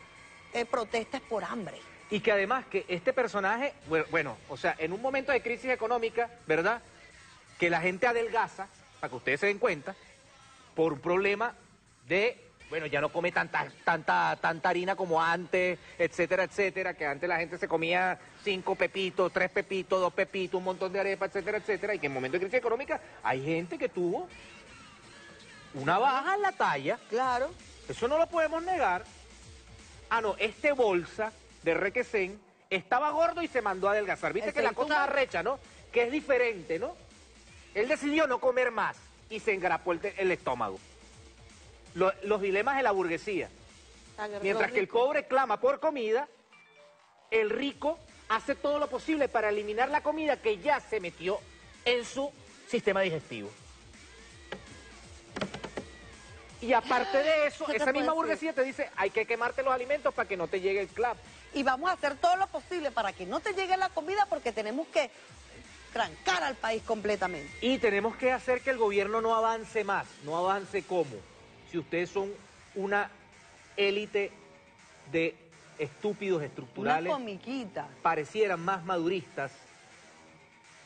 protesta es por hambre. Y que además que este personaje, bueno, o sea, en un momento de crisis económica, ¿verdad? Que la gente adelgaza, para que ustedes se den cuenta, por un problema de, bueno, ya no come tanta harina como antes, etcétera, etcétera, que antes la gente se comía 5 pepitos, 3 pepitos, 2 pepitos, un montón de arepa, etcétera, etcétera, y que en momentos de crisis económica hay gente que tuvo una baja en la talla. Claro. Eso no lo podemos negar. Ah, no, este bolsa de Requesén estaba gordo y se mandó a adelgazar. Viste que la cosa es arrecha, ¿no? Que es diferente, ¿no? Él decidió no comer más y se engrapó el estómago. Los dilemas de la burguesía. Mientras que el pobre clama por comida, el rico hace todo lo posible para eliminar la comida que ya se metió en su sistema digestivo. Y aparte de eso, esa misma burguesía te dice, hay que quemarte los alimentos para que no te llegue el CLAP. Y vamos a hacer todo lo posible para que no te llegue la comida porque tenemos que trancar al país completamente. Y tenemos que hacer que el gobierno no avance más. ¿No avance cómo? Si ustedes son una élite de estúpidos estructurales, una comiquita, parecieran más maduristas,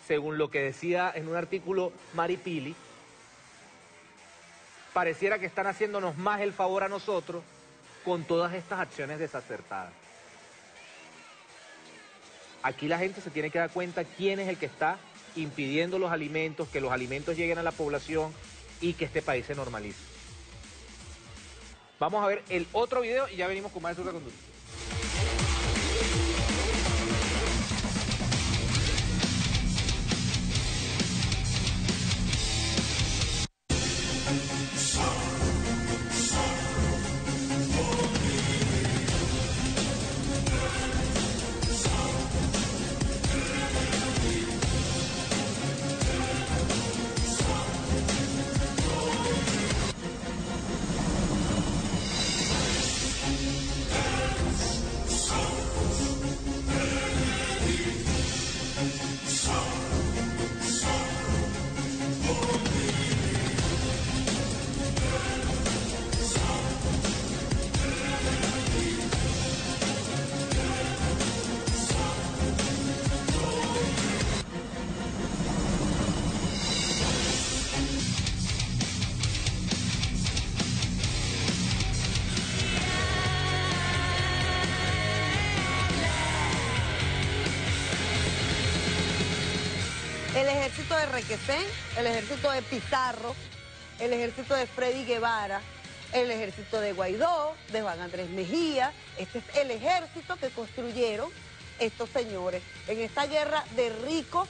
según lo que decía en un artículo Mari Pili, pareciera que están haciéndonos más el favor a nosotros con todas estas acciones desacertadas. Aquí la gente se tiene que dar cuenta quién es el que está impidiendo los alimentos, que los alimentos lleguen a la población y que este país se normalice. Vamos a ver el otro video y ya venimos con más de Zurda Conducta. El ejército de Requesén, el ejército de Pizarro, el ejército de Freddy Guevara, el ejército de Guaidó, de Juan Andrés Mejía. Este es el ejército que construyeron estos señores en esta guerra de ricos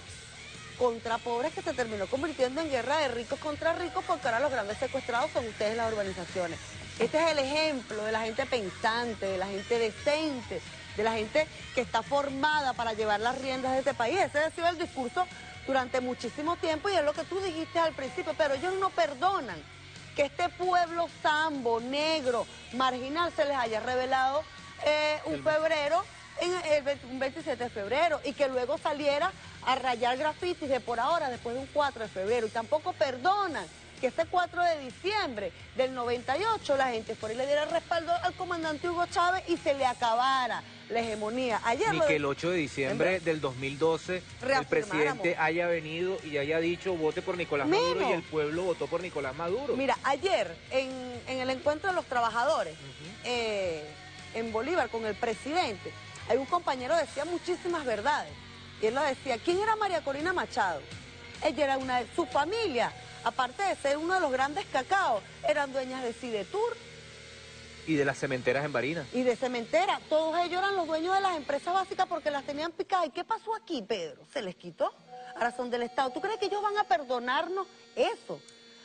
contra pobres que se terminó convirtiendo en guerra de ricos contra ricos porque ahora los grandes secuestrados son ustedes las urbanizaciones. Este es el ejemplo de la gente pensante, de la gente decente, de la gente que está formada para llevar las riendas de este país. Ese ha sido el discurso durante muchísimo tiempo y es lo que tú dijiste al principio, pero ellos no perdonan que este pueblo sambo, negro, marginal, se les haya revelado un 27 de febrero, y que luego saliera a rayar grafitis de por ahora, después de un 4 de febrero. Y tampoco perdonan que este 4 de diciembre del 98 la gente fuera y le diera respaldo al comandante Hugo Chávez y se le acabara la hegemonía. Ayer Ni que el 8 de diciembre del 2012 el presidente haya venido y haya dicho vote por Nicolás Maduro y el pueblo votó por Nicolás Maduro. Mira, ayer en el encuentro de los trabajadores en Bolívar con el presidente, hay un compañero que decía muchísimas verdades. Y él lo decía, ¿quién era María Corina Machado? Ella era una de su familia, aparte de ser uno de los grandes cacaos, eran dueñas de Cidetur. Y de las cementeras en Barinas. Y de cementera. Todos ellos eran los dueños de las empresas básicas porque las tenían picadas. ¿Y qué pasó aquí, Pedro? ¿Se les quitó? Ahora son del Estado. ¿Tú crees que ellos van a perdonarnos eso?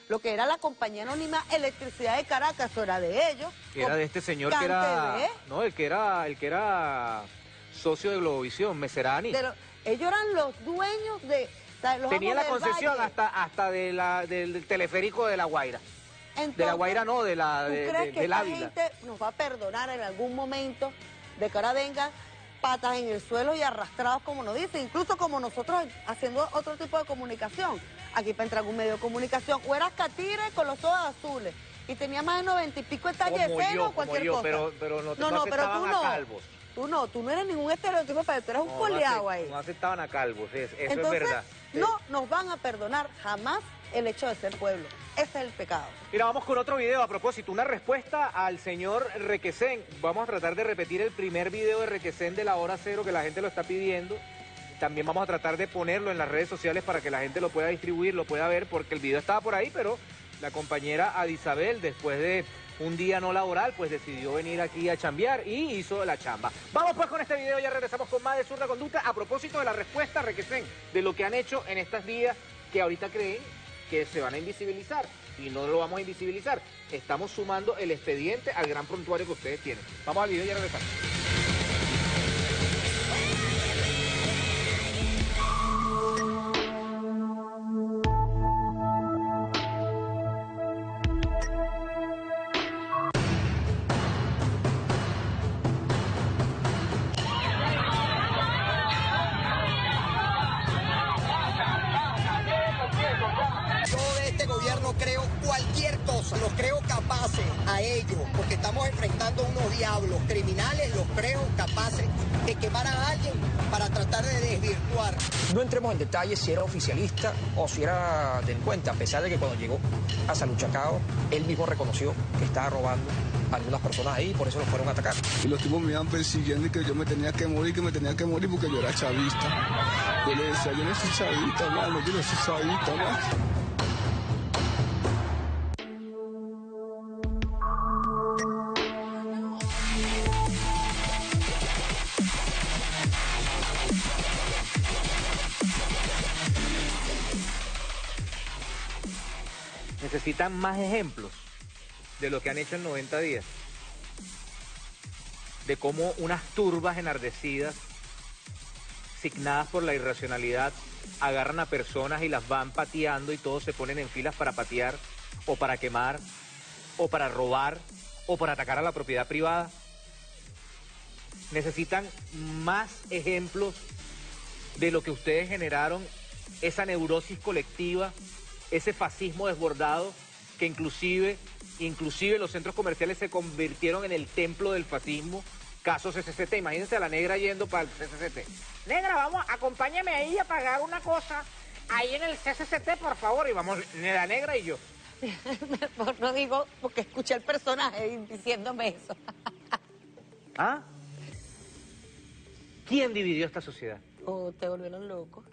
Lo que era la compañía anónima Electricidad de Caracas, eso era de ellos. Era de este señor que era... No, el que era socio de Globovisión, Meserani. Ellos eran los dueños de... Tenía la concesión hasta del teleférico de La Guaira. Entonces, de La Guaira no, del Ávila. ¿Tú crees que esta gente nos va a perdonar en algún momento de que ahora vengan patas en el suelo y arrastrados como nos dicen? Incluso como nosotros haciendo otro tipo de comunicación. Aquí para entrar a un medio de comunicación, o eras catire con los ojos azules y tenía más de 90 y pico de talle de seno o cualquier cosa. Pero no aceptaban a calvos. Tú no eres ningún estereotipo, pero tú eres un coleado ahí. No aceptaban a calvos, eso entonces, es verdad. No nos van a perdonar jamás el hecho de ser pueblo. Ese es el pecado. Mira, vamos con otro video a propósito, una respuesta al señor Requesén. Vamos a tratar de repetir el primer video de Requesén de la hora cero que la gente lo está pidiendo. También vamos a tratar de ponerlo en las redes sociales para que la gente lo pueda distribuir, lo pueda ver, porque el video estaba por ahí, pero la compañera Adisabel, después de un día no laboral, pues decidió venir aquí a chambear y hizo la chamba. Vamos pues con este video, ya regresamos con más de Zurda Conducta a propósito de la respuesta a Requesén, de lo que han hecho en estas días que ahorita creen que se van a invisibilizar, y no lo vamos a invisibilizar. Estamos sumando el expediente al gran prontuario que ustedes tienen. Vamos al video y ya regresamos. Creo cualquier cosa, los creo capaces a ellos, porque estamos enfrentando unos diablos criminales, los creo capaces de quemar a alguien para tratar de desvirtuar. No entremos en detalle si era oficialista o si era delincuente, a pesar de que cuando llegó a Saluchacao, él mismo reconoció que estaba robando a algunas personas ahí y por eso lo fueron a atacar. Y los tipos me iban persiguiendo y que yo me tenía que morir, porque yo era chavista. Yo le decía, yo no soy chavista, mano, yo no soy chavista, mano. Necesitan más ejemplos de lo que han hecho en 90 días. De cómo unas turbas enardecidas, signadas por la irracionalidad, agarran a personas y las van pateando y todos se ponen en filas para patear, o para quemar, o para robar, o para atacar a la propiedad privada. Necesitan más ejemplos de lo que ustedes generaron, esa neurosis colectiva, ese fascismo desbordado que inclusive los centros comerciales se convirtieron en el templo del fascismo. Caso CCCT, imagínense a la negra yendo para el CCCT. Negra, vamos, acompáñame ahí a pagar una cosa ahí en el CCCT, por favor. Y vamos, la negra y yo. Mejor no digo porque escuché al personaje diciéndome eso. ¿Ah? ¿Quién dividió esta sociedad? ¿O te volvieron loco?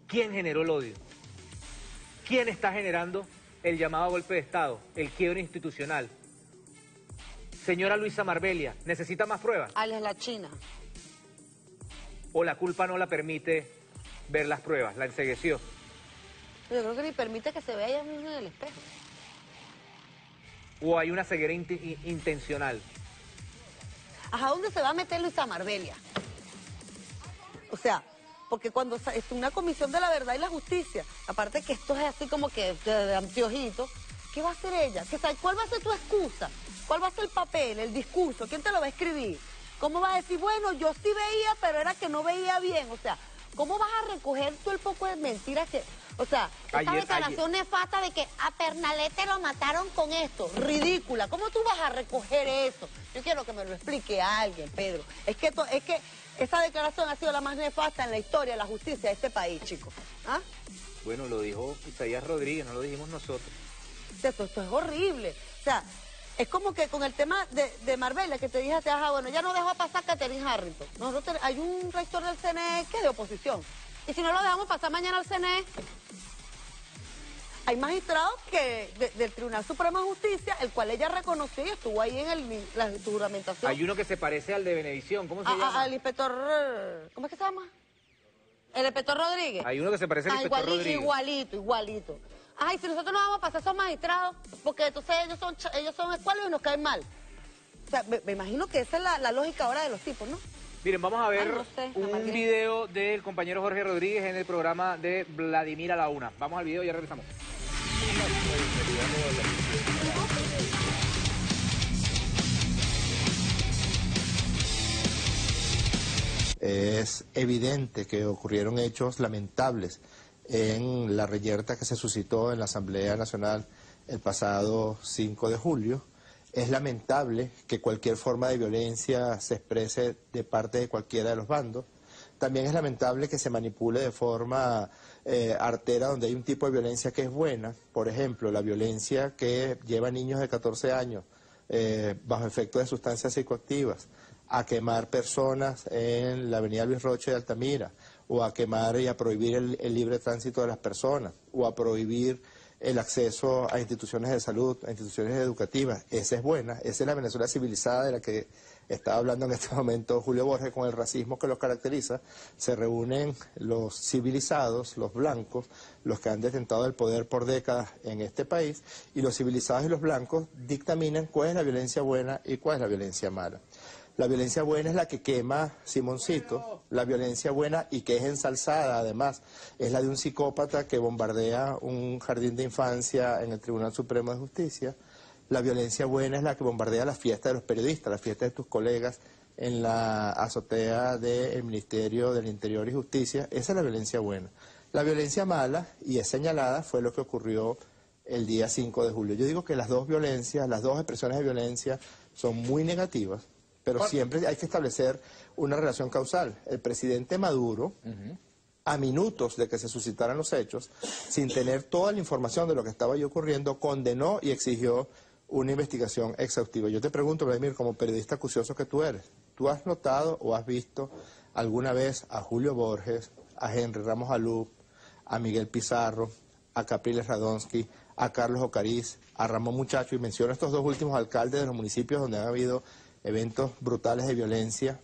¿Quién generó el odio? ¿Quién está generando el llamado golpe de Estado, el quiebre institucional? Señora Luisa Marbella, ¿necesita más pruebas? Alias la China. ¿O la culpa no la permite ver las pruebas, la encegueció? Yo creo que ni permite que se vea ella misma en el espejo. ¿O hay una ceguera intencional? ¿A dónde se va a meter Luisa Marbella? O sea, porque cuando es una comisión de la verdad y la justicia, aparte que esto es así como que de anteojitos, ¿qué va a hacer ella? ¿Cuál va a ser tu excusa? ¿Cuál va a ser el papel, el discurso? ¿Quién te lo va a escribir? ¿Cómo vas a decir, bueno, yo sí veía, pero era que no veía bien? O sea, ¿cómo vas a recoger tú el poco de mentiras que... O sea, esta declaración nefasta de que a Pernalete lo mataron con esto, ridícula. ¿Cómo tú vas a recoger eso? Yo quiero que me lo explique alguien, Pedro. Es que esa declaración ha sido la más nefasta en la historia de la justicia de este país, chicos. ¿Ah? Bueno, lo dijo Isaías Rodríguez, no lo dijimos nosotros. Esto es horrible. O sea, es como que con el tema de Marbella, que te dije, bueno, ya no dejó pasar a Catherine Harrington. Hay un rector del CNE que es de oposición. Y si no lo dejamos pasar mañana al CNE, hay magistrados del Tribunal Supremo de Justicia, el cual ella reconoció y estuvo ahí en la juramentación. Hay uno que se parece al de Benevisión, ¿cómo se llama? Al inspector, ¿cómo es que se llama? El inspector Rodríguez. Hay uno que se parece al inspector Rodríguez. Igualito. Ay, si nosotros no vamos a pasar a esos magistrados, porque entonces ellos son escuelos y nos caen mal. O sea, me imagino que esa es la lógica ahora de los tipos, ¿no? Miren, vamos a ver un video del compañero Jorge Rodríguez en el programa de Vladimir a la Una. Vamos al video y ya regresamos. Es evidente que ocurrieron hechos lamentables en la reyerta que se suscitó en la Asamblea Nacional el pasado 5 de julio. Es lamentable que cualquier forma de violencia se exprese de parte de cualquiera de los bandos. También es lamentable que se manipule de forma artera donde hay un tipo de violencia que es buena. Por ejemplo, la violencia que lleva a niños de 14 años bajo efecto de sustancias psicoactivas a quemar personas en la avenida Luis Roche de Altamira, o a quemar y a prohibir el libre tránsito de las personas, o a prohibir el acceso a instituciones de salud, a instituciones educativas. Esa es buena, esa es la Venezuela civilizada de la que está hablando en este momento Julio Borges, con el racismo que los caracteriza. Se reúnen los civilizados, los blancos, los que han detentado el poder por décadas en este país, y los civilizados y los blancos dictaminan cuál es la violencia buena y cuál es la violencia mala. La violencia buena es la que quema Simoncito, la violencia buena y que es ensalzada además es la de un psicópata que bombardea un jardín de infancia en el Tribunal Supremo de Justicia. La violencia buena es la que bombardea la fiesta de los periodistas, la fiesta de tus colegas en la azotea del Ministerio del Interior y Justicia. Esa es la violencia buena. La violencia mala, y es señalada, fue lo que ocurrió el día 5 de julio. Yo digo que las dos violencias, las dos expresiones de violencia son muy negativas, pero siempre hay que establecer una relación causal. El presidente Maduro, a minutos de que se suscitaran los hechos, sin tener toda la información de lo que estaba ahí ocurriendo, condenó y exigió una investigación exhaustiva. Yo te pregunto, Vladimir, como periodista acucioso que tú eres, ¿tú has notado o has visto alguna vez a Julio Borges, a Henry Ramos Alú, a Miguel Pizarro, a Capriles Radonsky, a Carlos Ocariz, a Ramón Muchacho, y menciono estos dos últimos alcaldes de los municipios donde han habido eventos brutales de violencia,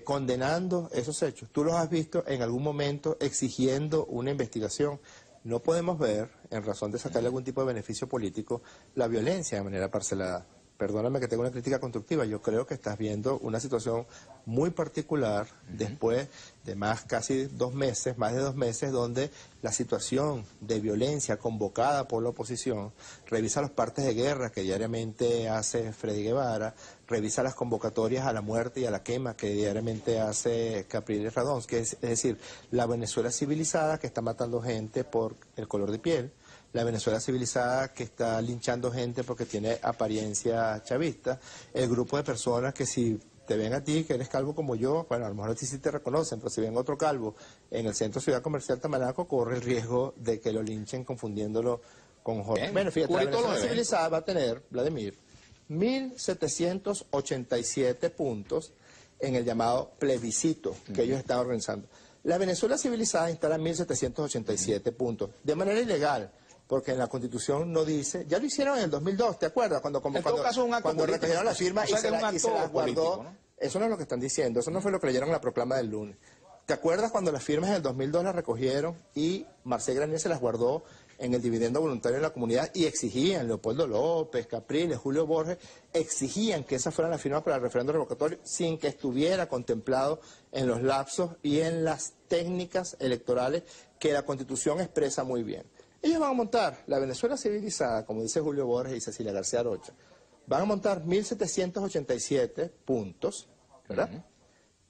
condenando esos hechos? ¿Tú los has visto en algún momento exigiendo una investigación? No podemos ver, en razón de sacarle algún tipo de beneficio político, la violencia de manera parcelada. Perdóname que tenga una crítica constructiva, yo creo que estás viendo una situación muy particular después de casi más de 2 meses, donde la situación de violencia convocada por la oposición, revisa los partes de guerra que diariamente hace Freddy Guevara, revisa las convocatorias a la muerte y a la quema que diariamente hace Capriles Radonsky, es decir, la Venezuela civilizada que está matando gente por el color de piel, la Venezuela civilizada que está linchando gente porque tiene apariencia chavista, el grupo de personas que si te ven a ti, que eres calvo como yo, bueno, a lo mejor a ti sí te reconocen, pero si ven otro calvo en el centro Ciudad Comercial Tamanaco, corre el riesgo de que lo linchen confundiéndolo con Jorge. Bueno, fíjate, la Venezuela civilizada va a tener, Vladimir, 1.787 puntos en el llamado plebiscito que ellos están organizando. La Venezuela civilizada instala 1.787 puntos, de manera ilegal, porque en la Constitución no dice, ya lo hicieron en el 2002, ¿te acuerdas? Cuando recogieron la firma y se las guardó. ¿No? Eso no es lo que están diciendo, eso no fue lo que leyeron en la proclama del lunes. ¿Te acuerdas cuando las firmas en el 2002 las recogieron y Marcel Granier se las guardó en el dividendo voluntario en la comunidad y exigían, Leopoldo López, Capriles, Julio Borges, exigían que esas fueran las firmas para el referendo revocatorio sin que estuviera contemplado en los lapsos y en las técnicas electorales que la Constitución expresa muy bien. Ellos van a montar la Venezuela civilizada, como dice Julio Borges y Cecilia García Rocha, van a montar 1.787 puntos, ¿verdad?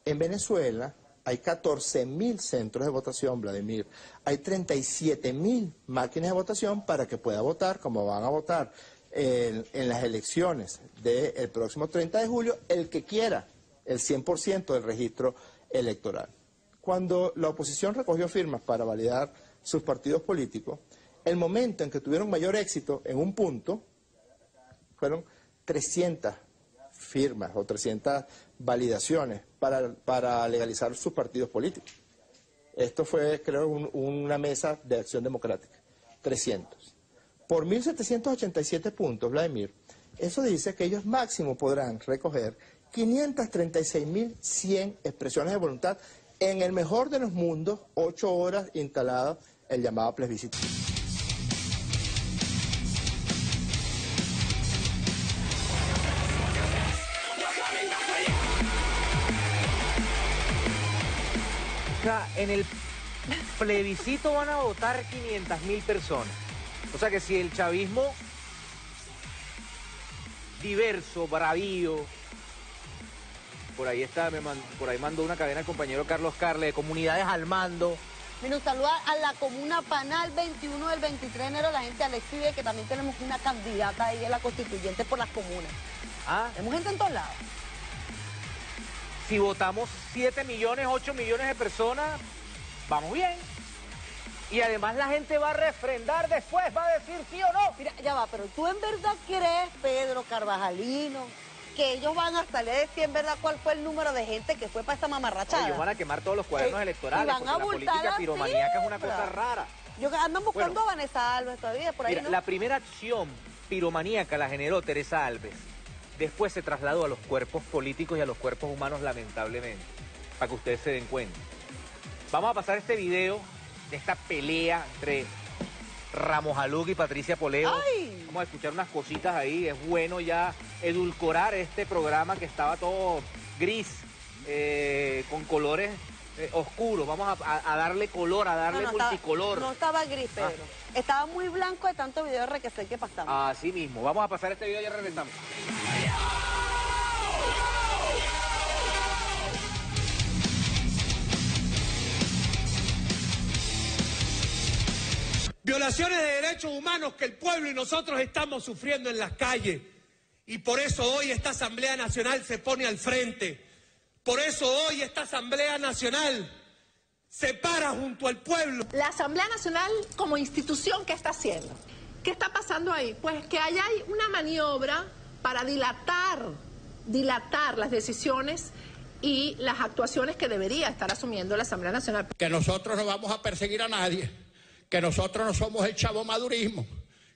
En Venezuela hay 14.000 centros de votación, Vladimir. Hay 37.000 máquinas de votación para que pueda votar, como van a votar en las elecciones del próximo 30 de julio, el que quiera el 100% del registro electoral. Cuando la oposición recogió firmas para validar sus partidos políticos, el momento en que tuvieron mayor éxito en un punto fueron 300 firmas o 300 validaciones para legalizar sus partidos políticos. Esto fue, creo, una mesa de acción democrática. 300. Por 1.787 puntos, Vladimir, eso dice que ellos máximo podrán recoger 536.100 expresiones de voluntad en el mejor de los mundos, 8 horas instalado el llamado plebiscito. En el plebiscito van a votar 500.000 personas. O sea que si el chavismo diverso, bravío, por ahí está, por ahí mandó una cadena el compañero Carlos Carle, de Comunidades al Mando. Mira, un saludo a la comuna Panal 21 del 23 de enero, la gente de Alex Vive, que también tenemos una candidata ahí en la constituyente por las comunas. Tenemos gente en todos lados. Si votamos 7 millones, 8 millones de personas, vamos bien. Y además la gente va a refrendar después, va a decir sí o no. Mira, ya va, pero ¿tú en verdad crees, Pedro Carvajalino, que ellos van a salir a decir en verdad cuál fue el número de gente que fue para esta mamarrachada? Ellos van a quemar todos los cuadernos electorales, y van a porque la política piromaníaca es una cosa cifra. rara. Andan buscando a Vanessa Alves todavía, por ahí, Mira, ¿no? la primera acción piromaníaca la generó Teresa Alves. Después se trasladó a los cuerpos políticos y a los cuerpos humanos, lamentablemente, para que ustedes se den cuenta. Vamos a pasar este video de esta pelea entre Ramos Aluc y Patricia Poleo. ¡Ay! Vamos a escuchar unas cositas ahí. Es bueno ya edulcorar este programa que estaba todo gris, con colores oscuros. Vamos a darle color, a darle multicolor. No estaba gris, Pedro. Estaba muy blanco de tanto video RQC que pasamos. Así mismo. Vamos a pasar este video y ya regresamos. Violaciones de derechos humanos que el pueblo y nosotros estamos sufriendo en las calles. Y por eso hoy esta Asamblea Nacional se pone al frente. Por eso hoy esta Asamblea Nacional se para junto al pueblo. La Asamblea Nacional como institución, ¿qué está haciendo? ¿Qué está pasando ahí? Pues que hay una maniobra para dilatar las decisiones y las actuaciones que debería estar asumiendo la Asamblea Nacional. Que nosotros no vamos a perseguir a nadie, que nosotros no somos el chavomadurismo,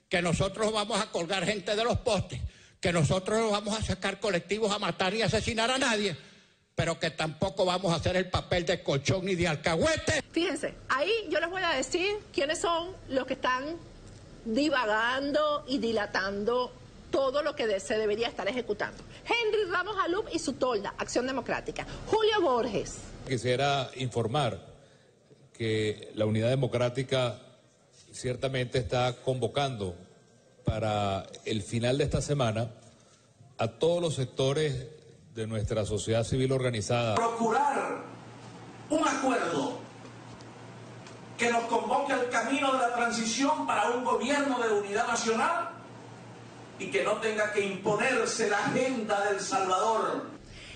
que nosotros vamos a colgar gente de los postes, que nosotros no vamos a sacar colectivos a matar y asesinar a nadie, pero que tampoco vamos a hacer el papel de colchón ni de alcahuete. Fíjense, ahí yo les voy a decir quiénes son los que están divagando y dilatando todo lo que se debería estar ejecutando. Henry Ramos Alup y su tolda, Acción Democrática. Julio Borges. Quisiera informar que la Unidad Democrática ciertamente está convocando para el final de esta semana a todos los sectores de nuestra sociedad civil organizada. Procurar un acuerdo que nos convoque al camino de la transición para un gobierno de unidad nacional y que no tenga que imponerse la agenda del Salvador.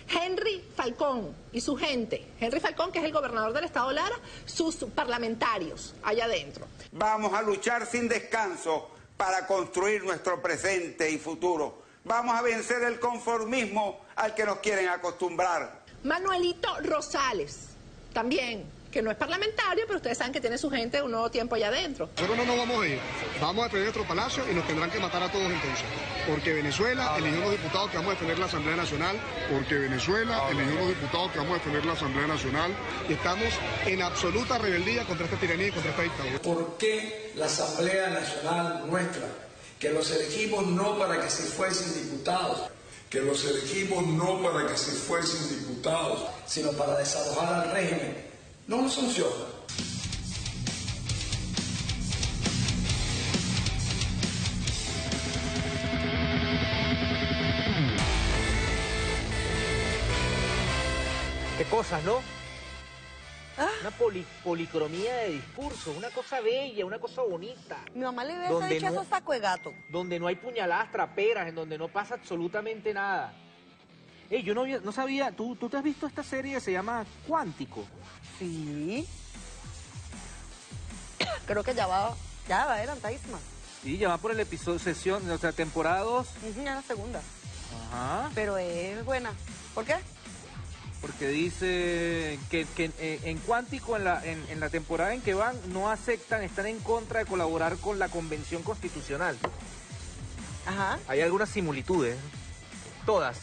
Henry Falcón y su gente. Henry Falcón, que es el gobernador del estado Lara, sus parlamentarios allá adentro. Vamos a luchar sin descanso para construir nuestro presente y futuro. Vamos a vencer el conformismo al que nos quieren acostumbrar. Manuelito Rosales, también que no es parlamentario, pero ustedes saben que tiene su gente un nuevo tiempo allá adentro. Nosotros no nos vamos a ir, vamos a defender nuestro palacio y nos tendrán que matar a todos entonces. Porque Venezuela eligió unos diputados que vamos a defender la Asamblea Nacional. Porque Venezuela eligió unos diputados que vamos a defender la Asamblea Nacional. Y estamos en absoluta rebeldía contra esta tiranía y contra esta dictadura. ¿Por qué la Asamblea Nacional nuestra, que los elegimos no para que se fuesen diputados, sino para desalojar al régimen, no lo sanciona? Qué cosas, ¿no? Una policromía de discursos, una cosa bella, una cosa bonita. Mi mamá le hubiese dicho eso saco de gato. Donde no hay puñaladas traperas, en donde no pasa absolutamente nada. Yo no sabía, ¿tú te has visto esta serie que se llama Cuántico? Sí. Creo que ya va adelantadísima. Sí, ya va por el episodio, sesión, o sea, temporada 2. Ya la segunda. Ajá. Pero es buena. ¿Por qué? Porque dice que en Cuántico, en la temporada en que van, no aceptan, están en contra de colaborar con la Convención Constitucional. Ajá. Hay algunas similitudes, todas.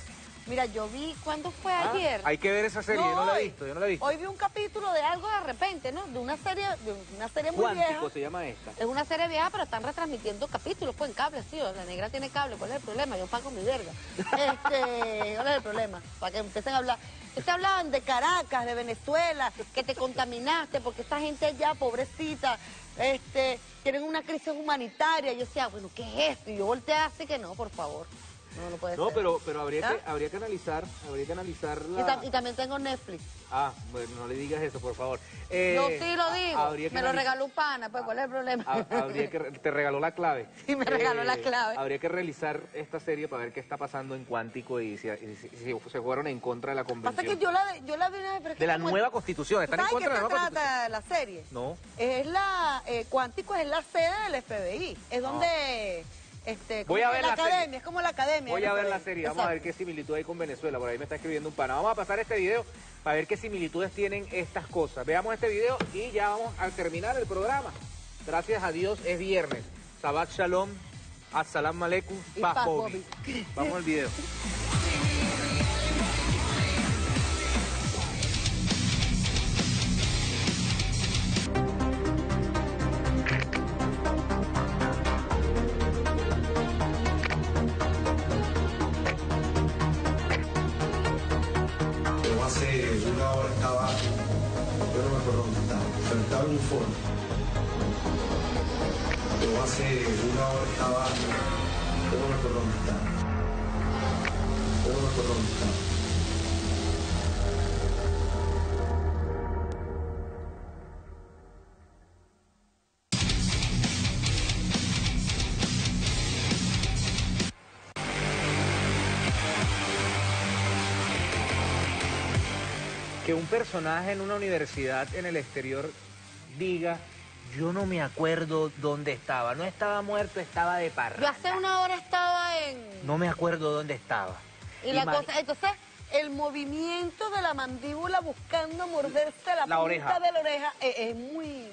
Mira, yo vi, ¿cuándo fue ayer? Hay que ver esa serie, yo no la he visto, Hoy vi un capítulo de algo de repente, ¿no? De una serie muy Cuántico vieja. se llama esta. Es una serie vieja, pero están retransmitiendo capítulos, pues, en cable, tío. La negra tiene cable, ¿cuál es el problema? Yo pago mi verga. ¿Cuál es el problema? Para que empiecen a hablar. Te hablaban de Caracas, de Venezuela, que te contaminaste, porque esta gente allá, pobrecita, tienen una crisis humanitaria. Yo decía, bueno, ¿qué es esto? Y yo volteé así que no, por favor. No puede ser. Pero habría que analizar la... Y también tengo Netflix. Ah, bueno, no le digas eso, por favor. Yo sí lo digo. Me lo regaló un pana, pues, ¿cuál es el problema? Te regaló la clave. Sí, me regaló la clave. Habría que realizar esta serie para ver qué está pasando en Cuántico y si se fueron en contra de la convención. Pasa que yo la vi una vez... De la nueva constitución, ¿están en contra de la nueva constitución? ¿Trata la serie? No. Cuántico es la sede del FBI. Es donde... Voy a ver la academia, serie. Es como la academia. Voy a ver la serie, vamos a ver qué similitud hay con Venezuela, por ahí me está escribiendo un pana. Vamos a pasar este video para ver qué similitudes tienen estas cosas. Veamos este video y ya vamos a terminar el programa. Gracias a Dios es viernes. Shabbat Shalom, Assalam Aleikum, Paz Bobby. Vamos al video. Hace una hora estaba, yo no me acuerdo dónde estaba, pero estaba en un foro. Yo hace una hora estaba, yo no me acuerdo dónde estaba. Yo no me acuerdo dónde estaba. Que un personaje en una universidad en el exterior diga, yo no me acuerdo dónde estaba, no estaba muerto, estaba de parranda. Yo hace una hora estaba en... No me acuerdo dónde estaba. Y la cosa, entonces, el movimiento de la mandíbula buscando morderse la punta oreja de la oreja es muy...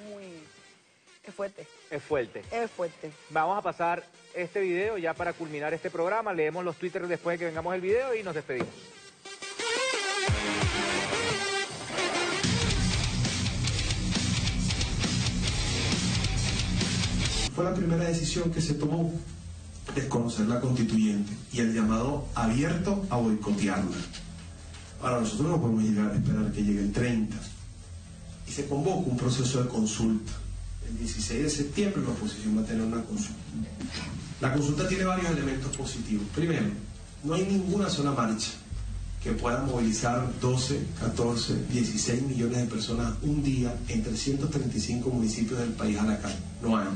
Es fuerte. Es fuerte. Es fuerte. Vamos a pasar este video ya para culminar este programa, leemos los twitters después de que vengamos el video y nos despedimos. Fue la primera decisión que se tomó, desconocer la constituyente y el llamado abierto a boicotearla. Ahora, nosotros no podemos esperar que llegue el 30 y se convoca un proceso de consulta. El 16 de septiembre la oposición va a tener una consulta. La consulta tiene varios elementos positivos. Primero, no hay ninguna sola marcha que pueda movilizar 12, 14, 16 millones de personas un día en 335 municipios del país a la calle. No hay.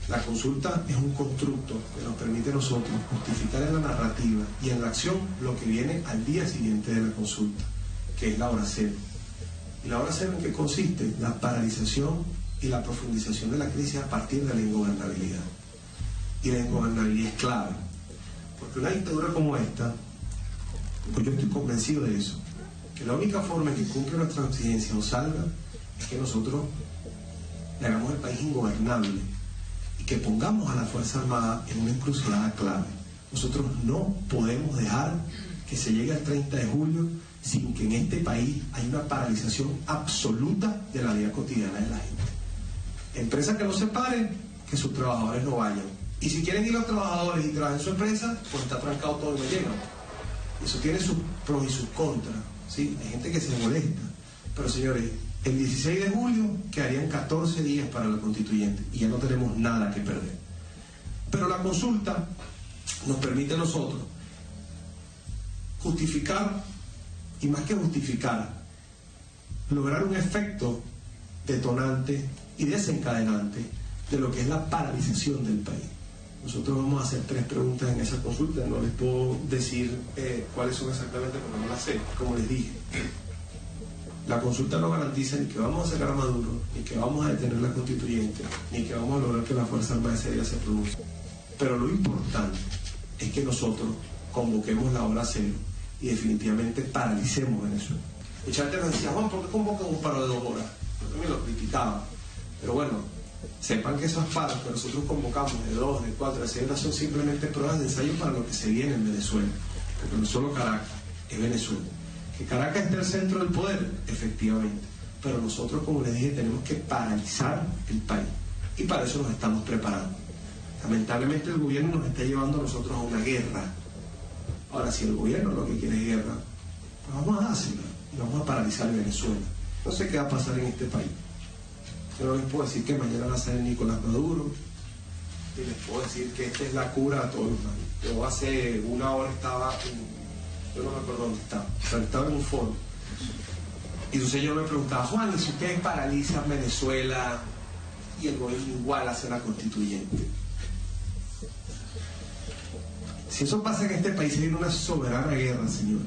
La consulta es un constructo que nos permite a nosotros justificar en la narrativa y en la acción lo que viene al día siguiente de la consulta, que es la hora cero. ¿Y la hora cero en qué consiste? La paralización y la profundización de la crisis a partir de la ingobernabilidad. Y la ingobernabilidad es clave, porque una dictadura como esta, pues yo estoy convencido de eso, que la única forma en que cumple nuestra exigencia o salga es que nosotros le hagamos el país ingobernable y que pongamos a la Fuerza Armada en una encrucijada clave. Nosotros no podemos dejar que se llegue al 30 de julio sin que en este país haya una paralización absoluta de la vida cotidiana de la gente. Empresas que no se paren, que sus trabajadores no vayan. Y si quieren ir los trabajadores y trabajar en su empresa, pues está trancado todo y no llegan. Eso tiene sus pros y sus contras, ¿sí? Hay gente que se molesta. Pero señores, el 16 de julio quedarían 14 días para la constituyente y ya no tenemos nada que perder. Pero la consulta nos permite a nosotros justificar, y más que justificar, lograr un efecto detonante y desencadenante de lo que es la paralización del país. Nosotros vamos a hacer 3 preguntas en esa consulta, no les puedo decir cuáles son exactamente porque no las sé, como les dije. La consulta no garantiza ni que vamos a sacar a Maduro, ni que vamos a detener la constituyente, ni que vamos a lograr que la Fuerza Armada ese día se pronuncie. Pero lo importante es que nosotros convoquemos la hora cero y definitivamente paralicemos Venezuela. Echarte nos decía, Juan, ¿por qué convocan un paro de 2 horas? Yo también lo criticaba. Pero bueno, sepan que esos paros que nosotros convocamos de 2, de 4, de 6 horas son simplemente pruebas de ensayo para lo que se viene en Venezuela. Porque no solo Caracas, es Venezuela. Que Caracas esté al centro del poder, efectivamente. Pero nosotros, como les dije, tenemos que paralizar el país. Y para eso nos estamos preparando. Lamentablemente el gobierno nos está llevando a nosotros a una guerra. Ahora, si el gobierno lo que quiere es guerra, pues vamos a dársela y vamos a paralizar Venezuela. No sé qué va a pasar en este país. Yo no les puedo decir que mañana va a salir Nicolás Maduro, y les puedo decir que esta es la cura a todos los males. Yo hace 1 hora estaba yo no me acuerdo dónde estaba, pero estaba en un foro. Y un señor me preguntaba, Juan, ¿y si ustedes paralizan Venezuela y el gobierno igual hace la constituyente? Si eso pasa en este país, se viene una soberana guerra, señores.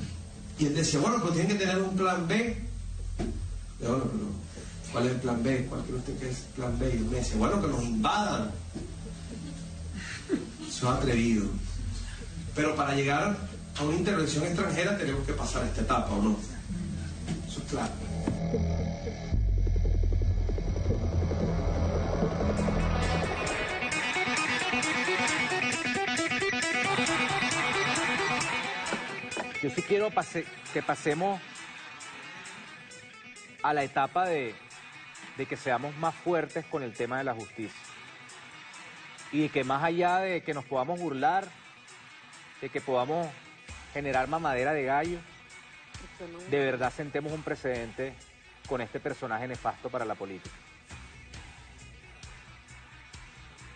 Y él decía, bueno, pues tienen que tener un plan B. Y bueno, pero ¿cuál es el plan B? ¿Cuál cree usted que es el plan B? Y él me decía, bueno, que nos invadan. Eso es atrevido. Pero para llegar a una intervención extranjera tenemos que pasar esta etapa, ¿o no? Eso es claro. Yo sí quiero que pasemos a la etapa de que seamos más fuertes con el tema de la justicia. Y de que más allá de que nos podamos burlar, de que podamos generar mamadera de gallo, de verdad sentemos un precedente con este personaje nefasto para la política.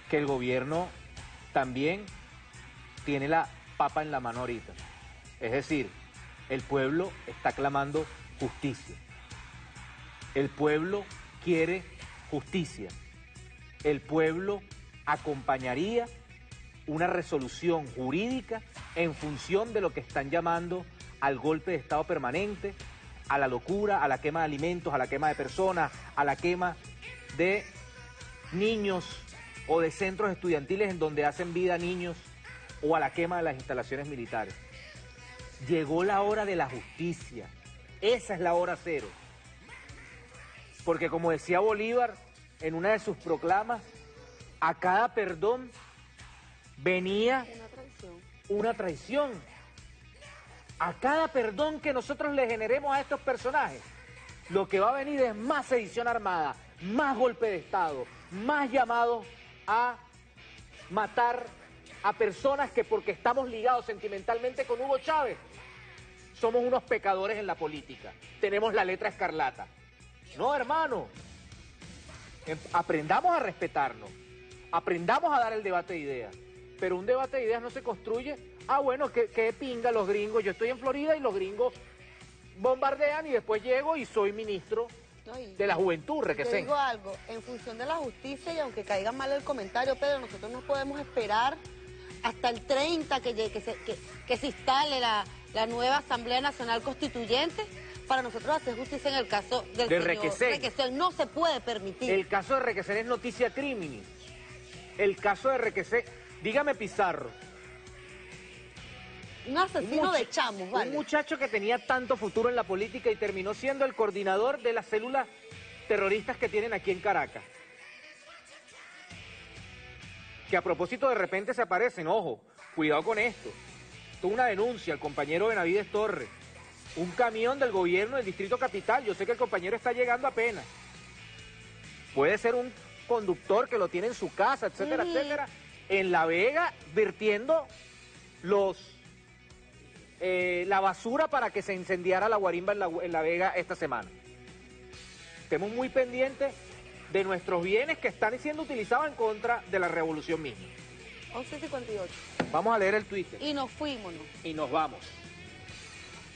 Que el gobierno también tiene la papa en la mano ahorita. Es decir, el pueblo está clamando justicia. El pueblo quiere justicia. El pueblo acompañaría una resolución jurídica en función de lo que están llamando al golpe de estado permanente, a la locura, a la quema de alimentos, a la quema de personas, a la quema de niños o de centros estudiantiles en donde hacen vida niños, o a la quema de las instalaciones militares. Llegó la hora de la justicia. Esa es la hora cero. Porque como decía Bolívar en una de sus proclamas, a cada perdón venía una traición. A cada perdón que nosotros le generemos a estos personajes, lo que va a venir es más sedición armada, más golpe de Estado, más llamados a matar a personas que porque estamos ligados sentimentalmente con Hugo Chávez, somos unos pecadores en la política. Tenemos la letra escarlata. No, hermano. Aprendamos a respetarnos. Aprendamos a dar el debate de ideas. Pero un debate de ideas no se construye. Bueno, que pinga los gringos. Yo estoy en Florida y los gringos bombardean y después llego y soy ministro de la juventud, Te digo algo, en función de la justicia, y aunque caiga mal el comentario, Pedro, nosotros no podemos esperar hasta el 30 que se instale la nueva Asamblea Nacional Constituyente para nosotros hacer justicia en el caso del señor Requesén. No se puede permitir. El caso de Requesén es noticia criminis. El caso de Requesén, dígame Pizarro, Un asesino de chamos, ¿vale? Un muchacho que tenía tanto futuro en la política y terminó siendo el coordinador de las células terroristas que tienen aquí en Caracas. Que a propósito de repente se aparecen, ojo, cuidado con esto. Tuvo una denuncia al compañero Benavides Torres. Un camión del gobierno del Distrito Capital. Yo sé que el compañero está llegando apenas. Puede ser un conductor que lo tiene en su casa, etcétera, etcétera. En La Vega, vertiendo la basura para que se incendiara la guarimba en la Vega esta semana. Estemos muy pendientes de nuestros bienes que están siendo utilizados en contra de la revolución misma. 11:58. Vamos a leer el Twitter. Y nos fuimos, ¿no? Y nos vamos.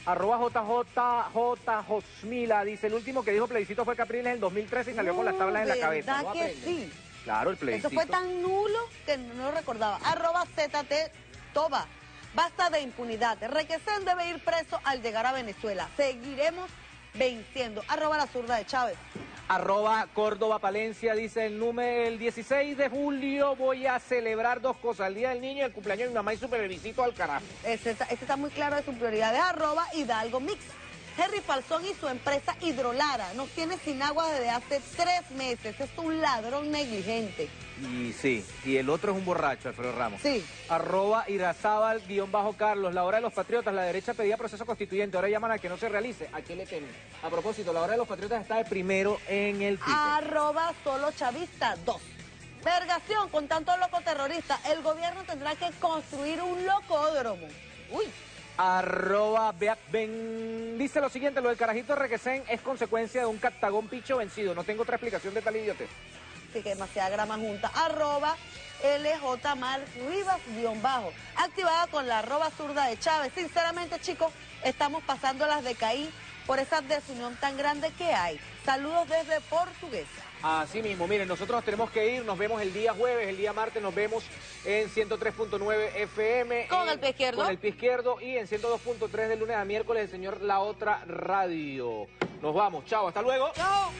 @JJJosmila dice, el último que dijo plebiscito fue Capriles en el 2013 y salió con las tablas en la cabeza. ¿Verdad que sí? Claro, el plebiscito. Eso fue tan nulo que no lo recordaba. @ZT Toba. Basta de impunidad. Requesén debe ir preso al llegar a Venezuela. Seguiremos venciendo. @La zurda de Chávez. @Córdoba Palencia dice, el 16 de julio voy a celebrar dos cosas, el Día del Niño y el cumpleaños de mi mamá y su plebiscito al carajo. Este está muy claro de sus prioridades. @Hidalgo Mix. Henry Falzón y su empresa Hidrolara nos tiene sin agua desde hace 3 meses. Es un ladrón negligente. Y sí, y el otro es un borracho, Alfredo Ramos. Sí. @Irazábal_Carlos, la hora de los patriotas, la derecha pedía proceso constituyente, ahora llaman a que no se realice. ¿A qué le temen? A propósito, la hora de los patriotas está de primero en el Twitter. @SoloChavista2. Vergación, con tanto loco terrorista, el gobierno tendrá que construir un locódromo. Uy. @Beacben dice lo siguiente, lo del carajito de Requesén es consecuencia de un captagón picho vencido. No tengo otra explicación de tal idiotez. Sí, que demasiada grama junta. @LJMarRivas_. Activada con la @zurda de Chávez. Sinceramente, chicos, estamos pasando las de Caín por esa desunión tan grande que hay. Saludos desde Portuguesa. Así mismo, miren, nosotros tenemos que ir, nos vemos el día jueves, el día martes nos vemos en 103.9 FM. Con el pie izquierdo. Con el pie izquierdo y en 102.3 de lunes a miércoles el señor La Otra Radio. Nos vamos, chao, hasta luego. Chao.